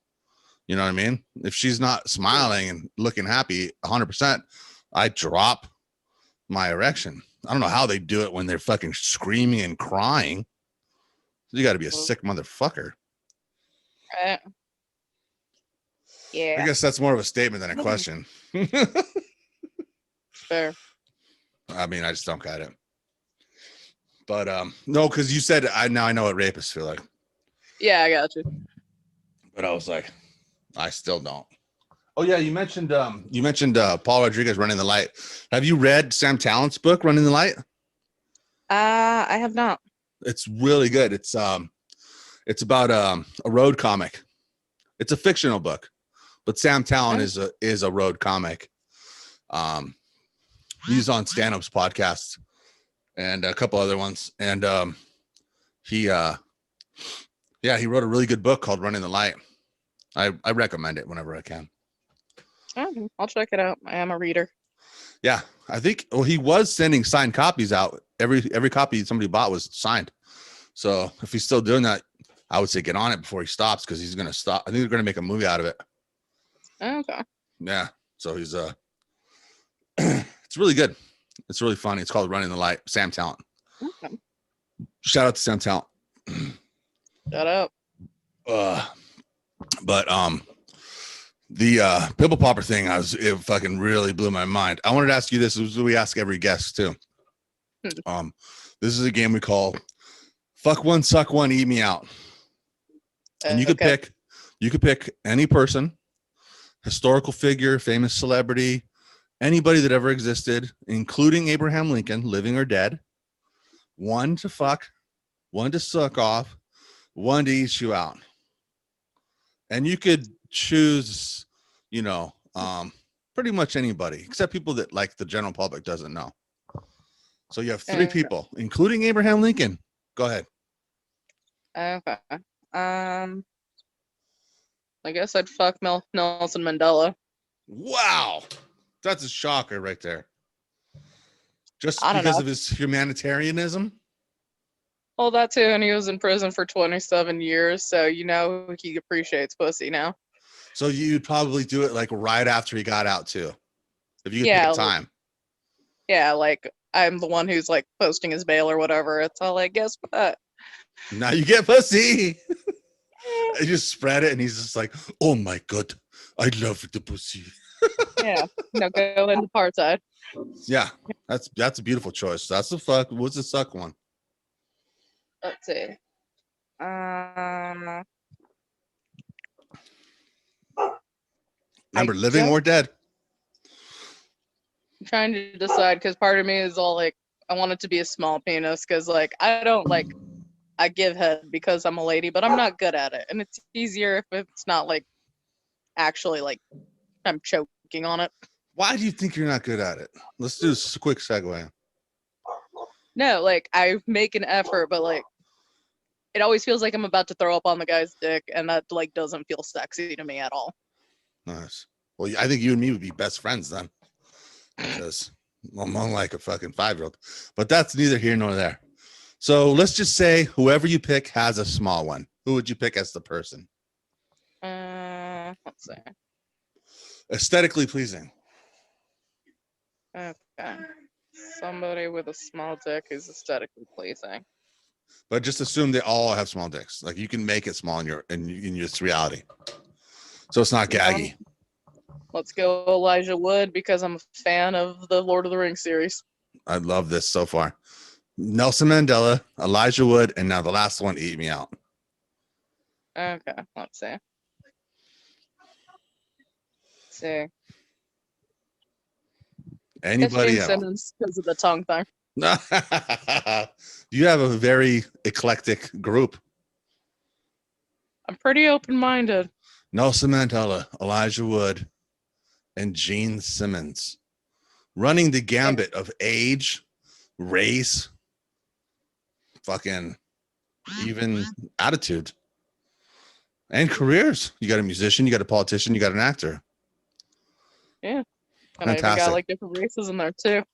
You know what I mean? If she's not smiling and looking happy 100%, I drop my erection. I don't know how they do it when they're fucking screaming and crying. You got to be a sick motherfucker. Right. Yeah. I guess that's more of a statement than a question. Fair. I mean, I just don't get it. But no, because you said I know what rapists feel like. Yeah, I got you. But I was like, I still don't. Oh yeah, you mentioned Paul Rodriguez, Running the Light. Have you read Sam Tallent's book, Running the Light? I have not. It's really good. It's about a road comic. It's a fictional book, but Sam Talent is a road comic. He's on Stand-Up's podcast and a couple other ones, and he wrote a really good book called Running the Light. I recommend it whenever I can. Okay, I'll check it out. I am a reader. Yeah, I think. Well, he was sending signed copies out. Every copy somebody bought was signed. So if he's still doing that, I would say get on it before he stops, because he's gonna stop. I think they're gonna make a movie out of it. Okay. Yeah. So he's it's really good. It's really funny. It's called Running the Light. Sam Talent. Okay. Shout out to Sound Talent. Shut up. But the pimple popper thing, it fucking really blew my mind. I wanted to ask you this. This is what we ask every guest too. This is a game we call Fuck One, Suck One, Eat Me Out. And you could pick any person, historical figure, famous celebrity, anybody that ever existed, including Abraham Lincoln, living or dead. One to fuck, one to suck off, one to eat you out. And you could choose, pretty much anybody, except people that like the general public doesn't know. So you have three people, including Abraham Lincoln. Go ahead. Okay. I guess I'd fuck Nelson Mandela. Wow. That's a shocker right there. Just I don't because know. of his humanitarianism? Well, that too, and he was in prison for 27 years, so he appreciates pussy now. So you'd probably do it like right after he got out too, if you could Yeah, pick a time. Like I'm the one who's like posting his bail or whatever. It's all like, guess what? Now you get pussy. I just spread it, and he's just like, "Oh my god, I love the pussy." Yeah, go into apartheid. Yeah, that's a beautiful choice. That's the fuck. What's the suck one? Let's see. Remember, living or dead. I'm trying to decide because part of me is all like, I want it to be a small penis because like I don't like. I give head because I'm a lady, but I'm not good at it, and it's easier if it's not like actually like I'm choking on it. Why do you think you're not good at it? Let's do a quick segue. No, like I make an effort, but like it always feels like I'm about to throw up on the guy's dick, and that like doesn't feel sexy to me at all. Nice. Well, I think you and me would be best friends then, because I'm like a fucking 5-year-old. But that's neither here nor there. So let's just say whoever you pick has a small one. Who would you pick as the person? Let's see. Aesthetically pleasing. Okay. Somebody with a small dick who's aesthetically pleasing. But just assume they all have small dicks. Like you can make it small in your reality. So it's not gaggy. Let's go Elijah Wood because I'm a fan of the Lord of the Rings series. I love this so far. Nelson Mandela, Elijah Wood, and now the last one, Eat Me Out. Okay, let's see. Anybody else? Simmons because of the tongue thing. You have a very eclectic group. I'm pretty open-minded. Nelson Mandela, Elijah Wood, and Gene Simmons. Running the gambit of age, race, fucking even attitude, and careers. You got a musician, you got a politician, you got an actor. Yeah. And Fantastic. I even got like different races in there too.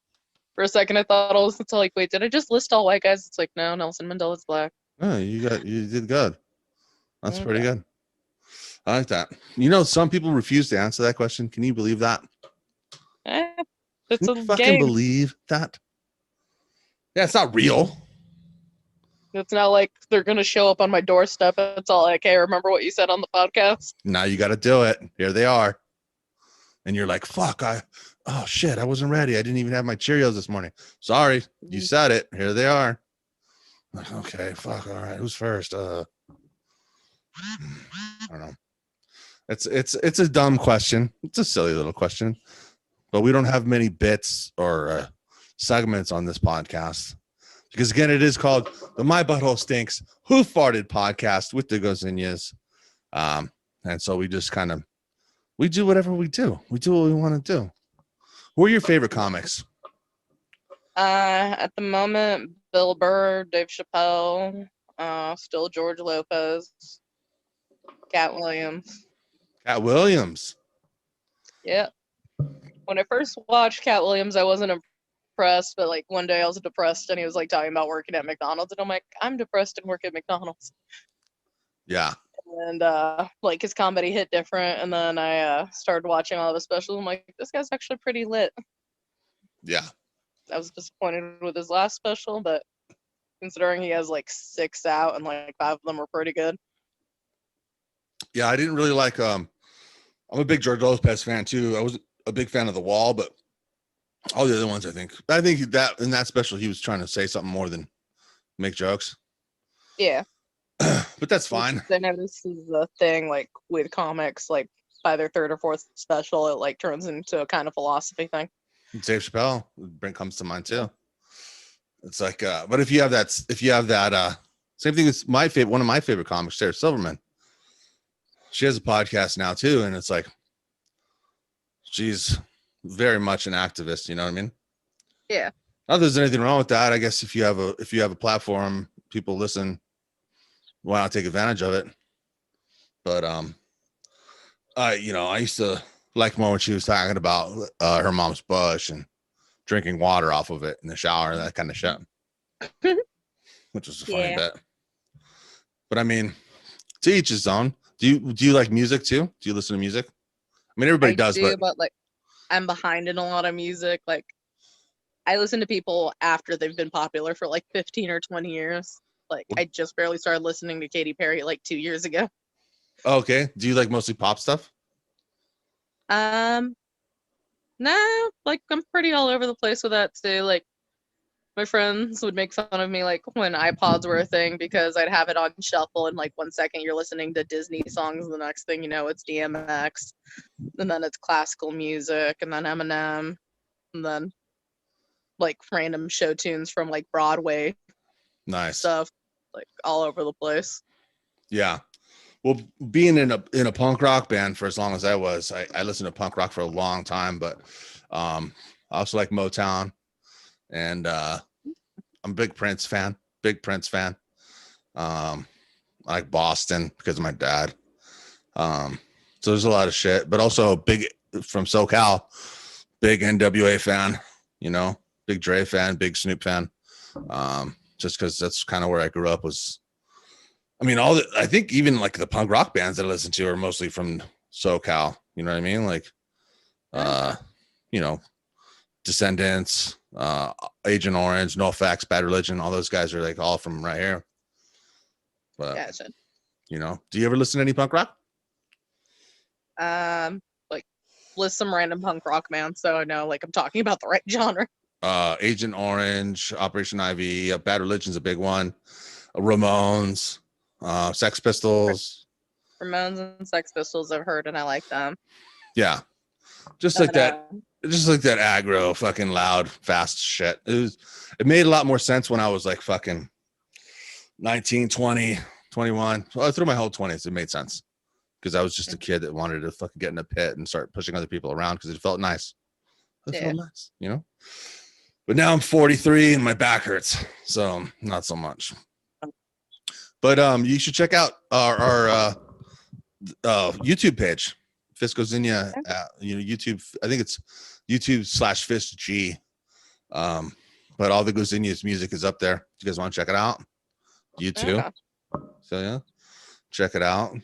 For a second I thought it's like, wait, did I just list all white guys? It's like, no, Nelson Mandela's black. Oh, you did good. That's pretty Okay. good. I like that. Some people refuse to answer that question. Can you believe that? It's Can you a fucking game. believe that? Yeah, it's not real. It's not like they're gonna show up on my doorstep. It's all like, hey, remember what you said on the podcast? Now you got to do it. Here they are. And you're like, fuck, oh shit, I wasn't ready. I didn't even have my Cheerios this morning. Sorry, you said it. Here they are. Like, okay, fuck, all right. Who's first? I don't know. It's a dumb question. It's a silly little question. But we don't have many bits or segments on this podcast. Because again, it is called the My Butthole Stinks Who Farted podcast with the Gozinhas. And so we just we do whatever we do. We do what we want to do. Who are your favorite comics? At the moment, Bill Burr, Dave Chappelle, still George Lopez, Cat Williams. Cat Williams. Yeah. When I first watched Cat Williams, I wasn't impressed, but like one day I was depressed and he was like talking about working at McDonald's, and I'm like, I'm depressed and work at McDonald's. Yeah. And like his comedy hit different, and then I started watching all of his specials. I'm like, this guy's actually pretty lit. Yeah. I was disappointed with his last special, but considering he has like 6 out and like 5 of them are pretty good. Yeah, I didn't really like. I'm a big George Lopez fan too. I was a big fan of The Wall, but all the other ones, I think that in that special, he was trying to say something more than make jokes. Yeah. But that's fine. I know this is the thing, like with comics, like by their 3rd or 4th special, it like turns into a kind of philosophy thing. Dave Chappelle comes to mind too. It's like, but if you have that, same thing as one of my favorite comics, Sarah Silverman. She has a podcast now too, and it's like, she's very much an activist. You know what I mean? Yeah. Not that there's anything wrong with that. I guess if you have a platform, people listen. Why not take advantage of it? But I used to like more when she was talking about her mom's bush and drinking water off of it in the shower, that kind of shit, which was a funny bit. But I mean, to each his own. Do you like music too? Do you listen to music? I mean, everybody does, but like I'm behind in a lot of music. Like I listen to people after they've been popular for like 15 or 20 years. Like I just barely started listening to Katy Perry like 2 years ago. Okay. Do you like mostly pop stuff? No, like I'm pretty all over the place with that too. Like my friends would make fun of me like when iPods were a thing because I'd have it on shuffle and like 1 second you're listening to Disney songs and the next thing you know it's DMX and then it's classical music and then Eminem and then like random show tunes from like Broadway Nice stuff, like all over the place. Yeah. Well, being in a punk rock band for as long as I was, I listened to punk rock for a long time, but I also like Motown, and I'm a big Prince fan. I like Boston because of my dad. So there's a lot of shit, but also big from SoCal, big NWA fan, big Dre fan, big Snoop fan. Just because that's kind of where I grew up was. I mean, I think even like the punk rock bands that I listen to are mostly from SoCal. You know what I mean? Like, Descendants, Agent Orange, NoFX, Bad Religion, all those guys are like all from right here. But, Gotcha. Do you ever listen to any punk rock? Like list some random punk rock bands so I know like I'm talking about the right genre. Agent Orange, Operation Ivy, Bad Religion's a big one. Ramones, Sex Pistols. Ramones and Sex Pistols I've heard and I like them. Yeah. Just like that aggro, fucking loud, fast shit. It made a lot more sense when I was like fucking 19, 20, 21. Well, through my whole 20s, it made sense because I was just a kid that wanted to fucking get in a pit and start pushing other people around because it felt nice. It felt nice, But now I'm 43 and my back hurts, so not so much. But you should check out our YouTube page, Fisco Zinnia. YouTube. I think it's YouTube/FistG. But all the Gozinya's music is up there. You guys want to check it out? You too. Yeah. So yeah, check it out.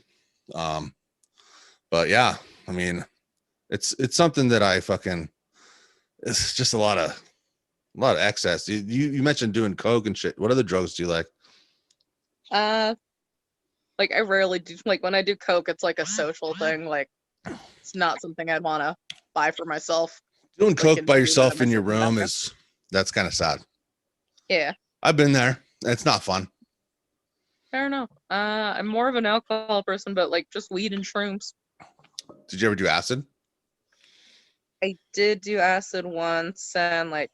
But yeah, I mean, it's something that it's just a lot of excess. You mentioned doing coke and shit. What other drugs do you like? Like I rarely do, like when I do coke it's like a social thing, like it's not something I'd want to buy for myself. Doing coke by yourself in your room that's kind of sad. Yeah, I've been there. It's not fun. I don't know. I'm more of an alcohol person, but like just weed and shrooms. Did you ever do acid? I did do acid once and like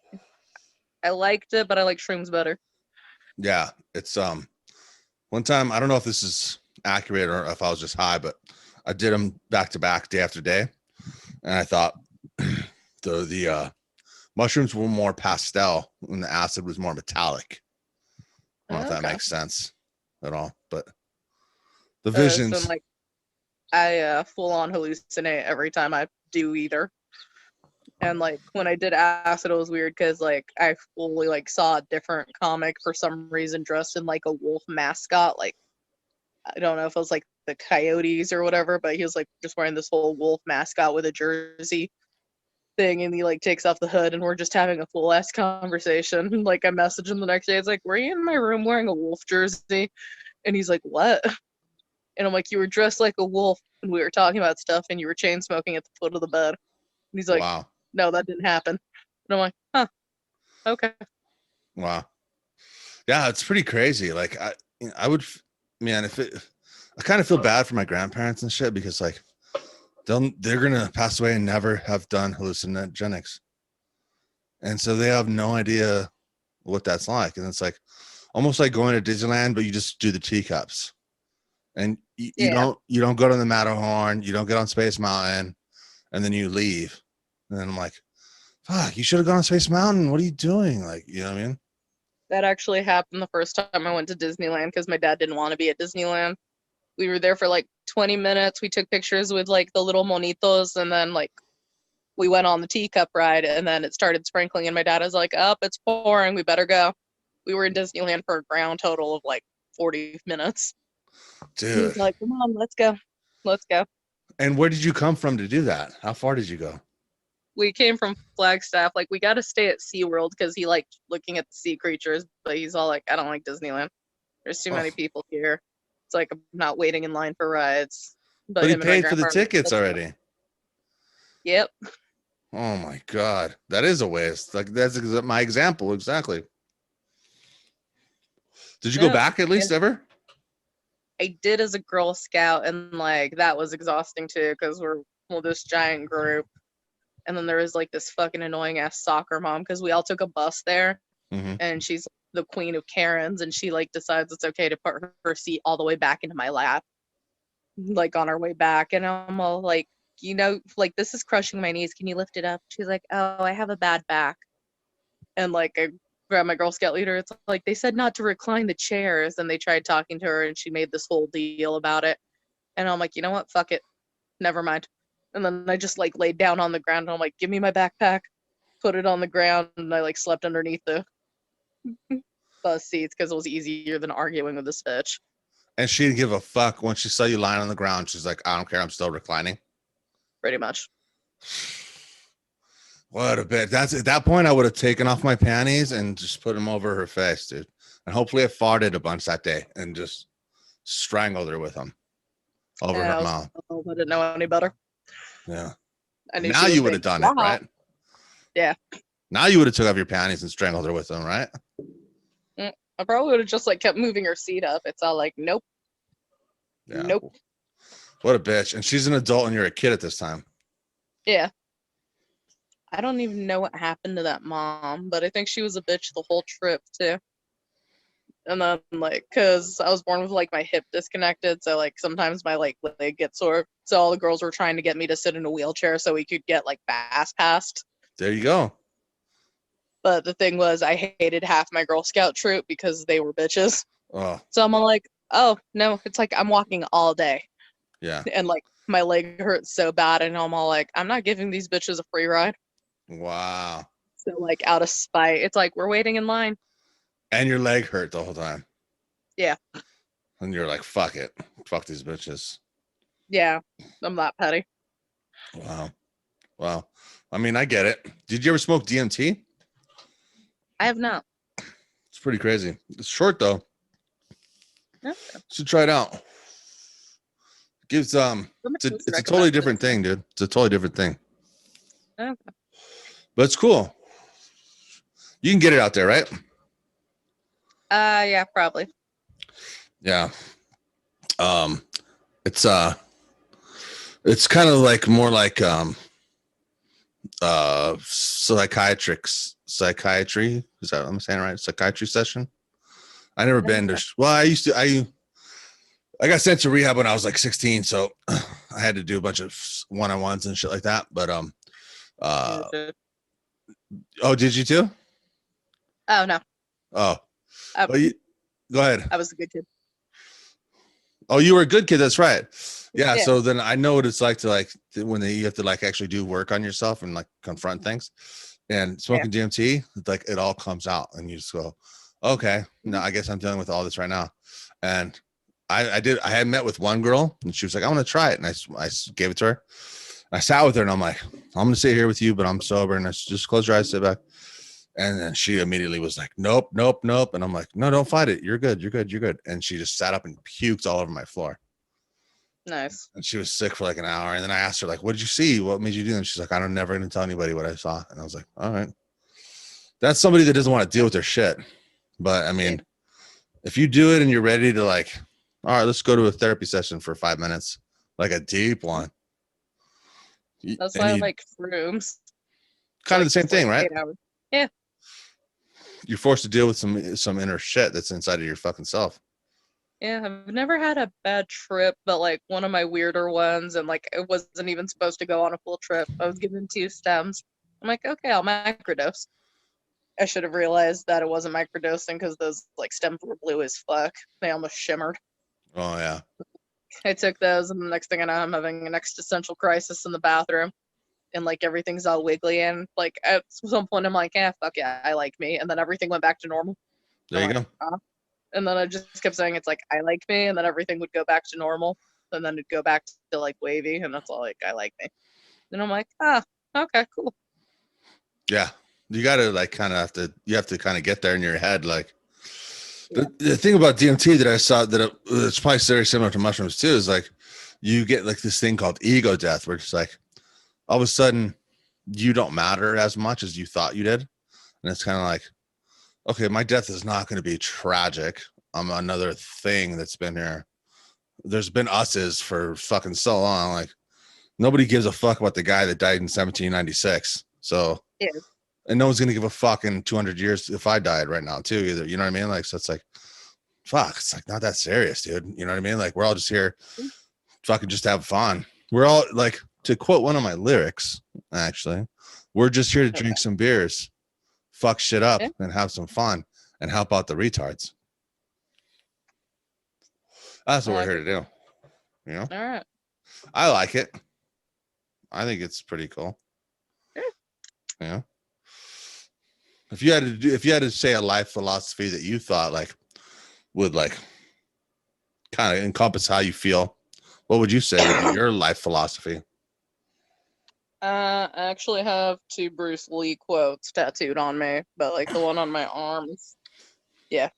I liked it, but I like shrooms better. Yeah, it's one time, I don't know if this is accurate or if I was just high, but I did them back to back, day after day, and I thought the mushrooms were more pastel and the acid was more metallic. I don't know if that makes sense at all, but the visions. So like I full on hallucinate every time I do either. And like when I did acid, it was weird because like I fully like saw a different comic for some reason dressed in like a wolf mascot. Like I don't know if it was like the Coyotes or whatever, but he was like just wearing this whole wolf mascot with a jersey thing, and he like takes off the hood, and we're just having a full ass conversation. Like I message him the next day. It's like, were you in my room wearing a wolf jersey? And he's like, what? And I'm like, you were dressed like a wolf, and we were talking about stuff, and you were chain smoking at the foot of the bed. And he's like, Wow. no, that didn't happen. And I'm like, huh, okay. Wow. Yeah, it's pretty crazy. Like I would, man, I kind of feel bad for my grandparents and shit because like they're gonna pass away and never have done hallucinogenics, and so they have no idea what that's like. And it's like almost like going to Disneyland, but you just do the teacups, and you don't go to the Matterhorn, you don't get on Space Mountain, and then you leave. And then I'm like, fuck, you should have gone on Space Mountain. What are you doing? Like, you know what I mean? That actually happened the first time I went to Disneyland because my dad didn't want to be at Disneyland. We were there for like 20 minutes. We took pictures with like the little monitos, and then like we went on the teacup ride, and then it started sprinkling, and my dad was like, up, it's pouring, we better go. We were in Disneyland for a ground total of like 40 minutes. Dude. He was like, come on, let's go. Let's go. And where did you come from to do that? How far did you go? We came from Flagstaff. Like, we got to stay at SeaWorld because he liked looking at the sea creatures, but he's all like, I don't like Disneyland. There's too many people here. It's like I'm not waiting in line for rides. But he him and my paid for the grandpa are like, tickets "Let's go." already. Yep. Oh my God. That is a waste. Like that's my example. Exactly. Did you go back at least ever? I did as a Girl Scout, and like that was exhausting too because we're this giant group. And then there was like this fucking annoying ass soccer mom because we all took a bus there, and she's the queen of Karens, and she like decides it's okay to put her seat all the way back into my lap, like on our way back. And I'm all like, you know, like this is crushing my knees. Can you lift it up? She's like, oh, I have a bad back. And like I grabbed my Girl Scout leader. It's like they said not to recline the chairs, and they tried talking to her, and she made this whole deal about it. And I'm like, you know what? Fuck it. Never mind. And then I just like laid down on the ground, and I'm like, give me my backpack, put it on the ground, and I like slept underneath the bus seats because it was easier than arguing with this bitch. And she didn't give a fuck when she saw you lying on the ground. She's like, I don't care. I'm still reclining. Pretty much. What a bit. That's at that point I would have taken off my panties and just put them over her face, dude. And hopefully I farted a bunch that day and just strangled her with them over her mouth. I didn't know any better. Yeah. I knew Now you would have done it, right? Yeah. Now you would have took off your panties and strangled her with them, right? I probably would have just like kept moving her seat up. It's all like, nope. Yeah. Nope. What a bitch. And she's an adult and you're a kid at this time. Yeah. I don't even know what happened to that mom, but I think she was a bitch the whole trip too. And then like, cause I was born with like my hip disconnected, so like sometimes my like leg gets sore. So all the girls were trying to get me to sit in a wheelchair so we could get like fast passed. There you go. But the thing was, I hated half my Girl Scout troop because they were bitches. Oh. So I'm all like, oh no, it's like I'm walking all day. Yeah. And like my leg hurts so bad, and I'm all like, I'm not giving these bitches a free ride. Wow. So like out of spite, it's like we're waiting in line. And your leg hurt the whole time. Yeah. And you're like, fuck it. Fuck these bitches. Yeah, I'm that petty. Wow. Wow. I mean, I get it. Did you ever smoke DMT? I have not. It's pretty crazy. It's short though. Okay. Should try it out. Gives it's a totally different thing, dude. It's a totally different thing. Okay. But it's cool. You can get it out there, right? Yeah, probably. Yeah. It's kind of like more like psychiatry. Is that what I'm saying right? Psychiatry session. I never been to I got sent to rehab when I was like 16, so I had to do a bunch of one-on-ones and shit like that. But oh, did you too? Oh no. Oh, go ahead. I was a good kid. Oh, you were a good kid. That's right. Yeah. Yeah. So then I know what it's like to like when you have to like actually do work on yourself and like confront things. And smoking DMT, like it all comes out, and you just go, okay, no, I guess I'm dealing with all this right now. And I had met with one girl, and she was like, I want to try it, and I gave it to her. I sat with her, and I'm like, I'm gonna sit here with you, but I'm sober. And I said, just close your eyes, sit back. And then she immediately was like, nope, nope, nope. And I'm like, no, don't fight it. You're good. You're good. You're good. And she just sat up and puked all over my floor. Nice. And she was sick for like an hour. And then I asked her, like, what did you see? What made you do that? And she's like, I'm never going to tell anybody what I saw. And I was like, all right. That's somebody that doesn't want to deal with their shit. But I mean, if you do it and you're ready to like, all right, let's go to a therapy session for 5 minutes, like a deep one. That's why I like rooms. Kind of the same just thing, like right? 8 hours. Yeah. You're forced to deal with some inner shit that's inside of your fucking self. Yeah, I've never had a bad trip, but like one of my weirder ones, and like it wasn't even supposed to go on a full trip. I was given 2 stems. I'm like, okay, I'll microdose. I should have realized that it wasn't microdosing because those like stems were blue as fuck. They almost shimmered. Oh yeah. I took those, and the next thing I know, I'm having an existential crisis in the bathroom, and like everything's all wiggly. And like at some point, I'm like, yeah, fuck yeah, I like me. And then everything went back to normal. There you like, go. And then I just kept saying, it's like, I like me. And then everything would go back to normal. And then it'd go back to like wavy. And that's all like, I like me. And I'm like, okay, cool. Yeah. You got to like kind of have to kind of get there in your head. Like the thing about DMT that I saw that it's probably very similar to mushrooms too, is like you get like this thing called ego death, where it's like all of a sudden you don't matter as much as you thought you did. And it's kind of like, okay, my death is not going to be tragic. I'm another thing that's been here. There's been us's for fucking so long. Like nobody gives a fuck about the guy that died in 1796. So, yeah. And no one's going to give a fuck in 200 years if I died right now too, either. You know what I mean? Like, so it's like, fuck, it's like not that serious, dude. You know what I mean? Like we're all just here fucking just have fun. We're all like, to quote one of my lyrics, actually, we're just here to drink some beers, fuck shit up and have some fun and help out the retards. That's what we're here to do. You know? All right. I like it. I think it's pretty cool. Yeah. If you had to say a life philosophy that you thought like would like kind of encompass how you feel, what would you say would be your life philosophy? I actually have 2 Bruce Lee quotes tattooed on me, but like the one on my arms. Yeah.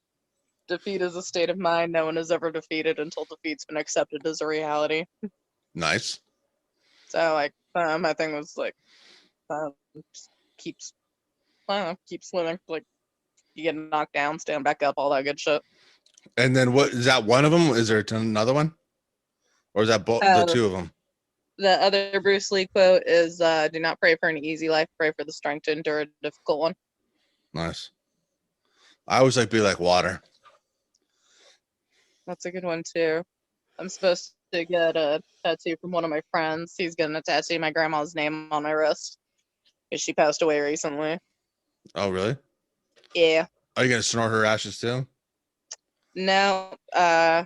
Defeat is a state of mind. No one is ever defeated until defeat's been accepted as a reality. Nice. So like my thing was like just keep swimming. Like you get knocked down, stand back up, all that good shit. And then what is that one of them? Is there another one? Or is that both the 2 of them? The other Bruce Lee quote is do not pray for an easy life, pray for the strength to endure a difficult one. Nice. I always like be like water. That's a good one too. I'm supposed to get a tattoo from one of my friends. He's getting a tattoo my grandma's name on my wrist because she passed away recently. Oh, really? Yeah. Are you gonna snort her ashes too? No,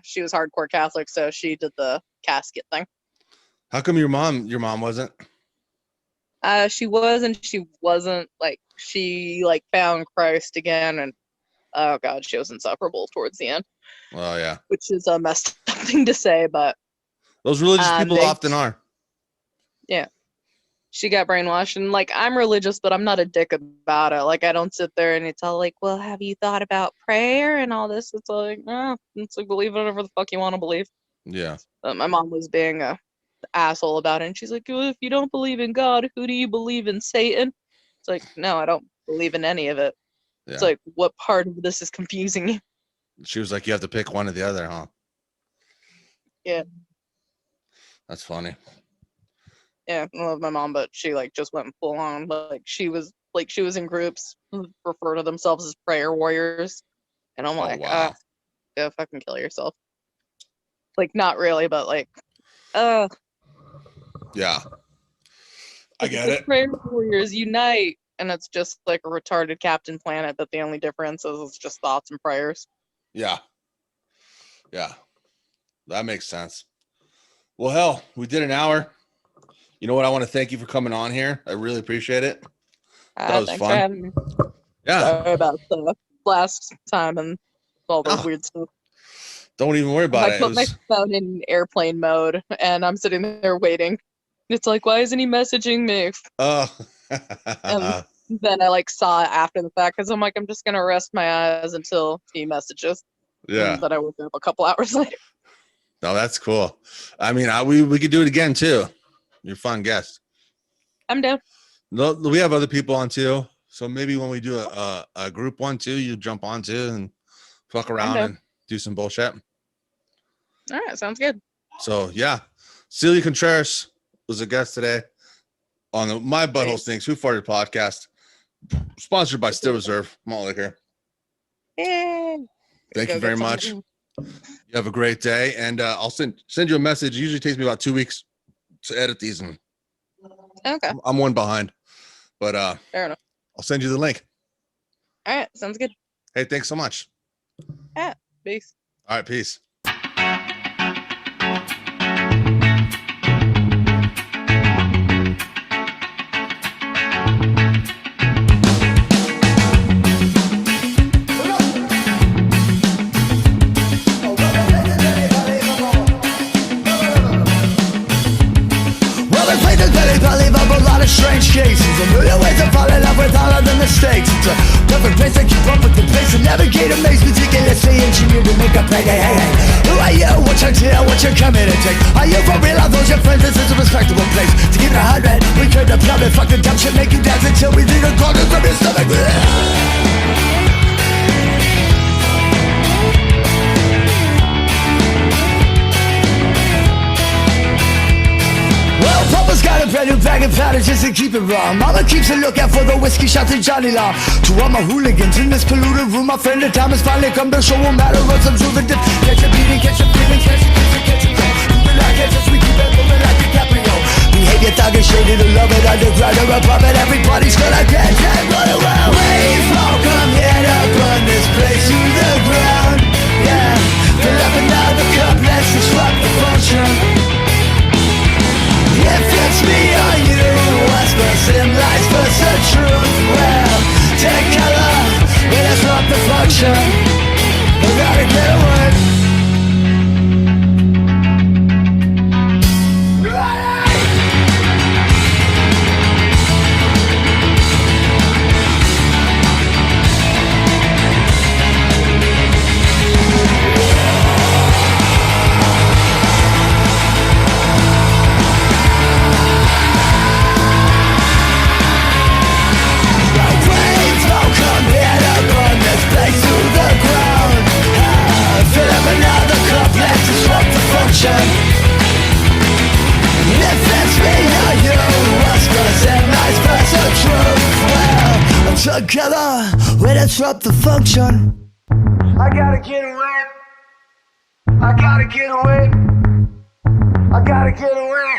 she was hardcore Catholic, so she did the casket thing. How come your mom wasn't? She was and she wasn't. Like she like found Christ again, and oh god, she was insufferable towards the end. Oh yeah. Which is a messed up thing to say, but those religious people often are. Yeah. She got brainwashed, and like I'm religious, but I'm not a dick about it. Like I don't sit there and it's all like, well, have you thought about prayer and all this? It's like, no, it's like believe whatever the fuck you want to believe. Yeah. But my mom was being a asshole about it, and she's like, well, if you don't believe in God, who do you believe in? Satan? It's like, no, I don't believe in any of it. Yeah. It's like, what part of this is confusing you? She was like, you have to pick one or the other, huh? Yeah. That's funny. Yeah, I love my mom, but she like just went full on. Like she was in groups who refer to themselves as prayer warriors, and I'm like, wow. Go fucking kill yourself. Like not really, but like, yeah, I get it. Prayer warriors unite, and it's just like a retarded Captain Planet, but the only difference is it's just thoughts and prayers. Yeah, that makes sense. Well, hell, we did an hour. You know what? I want to thank you for coming on here. I really appreciate it. That was fun. For having me. Yeah. Sorry about the last time and all those weird stuff. Don't even worry about it. I put my phone in airplane mode, and I'm sitting there waiting It's like, why isn't he messaging me? Oh. And then I like saw it after the fact because I'm like, I'm just gonna rest my eyes until he messages. Yeah. And then I woke up a couple hours later. No, that's cool. I mean, we could do it again too. You're a fun guest. I'm down. No, we have other people on too. So maybe when we do a group one too, you jump on too and fuck around down. and do some bullshit. All right, sounds good. So yeah, Celia Contreras was a guest today on the My Butthole Nice. Stinks Who Farted podcast, sponsored by Still Reserve Malt Liquor. Yay. Thank Go you get very some much. drink. You have a great day, and I'll send you a message. It usually takes me about 2 weeks to edit these, and Okay, I'm one behind, but fair enough. I'll send you the link. All right, sounds good. Hey, thanks so much. Peace. All right, peace. Strange cases, a million ways to fall in love with all of the mistakes. It's a perfect place to keep up with the pace and navigate a maze meticulously engineered to make a payday. Hey, hey, who are you? What's your deal? What you coming to take? Are you for real? Are those your friends? This is a respectable place to keep it 100. We could the plummet, fuck the dumb shit, make you dance until we leave the corners of your stomach. Well, Papa's got a brand new bag of powder just to keep it raw. Mama keeps a lookout for the whiskey shots and Johnny Law. To all my hooligans in this polluted room, my friend the time has finally come to show them how to run some truth and dip. Catch a beating, catch a feeling, catch a kiss, catch a call. Moving like catch us, we keep it moving like DiCaprio. Behavior thug and shady to love it underground or above it. Everybody's gonna get that run around. We've all come here to burn this place to the ground. Yeah, fill up another cup, let's disrupt the function. If it's me or you, what's the lies versus the truth? Well, take color, let us rock the function. We gotta get away. Together, we disrupt the function. I gotta get away. I gotta get away. I gotta get away.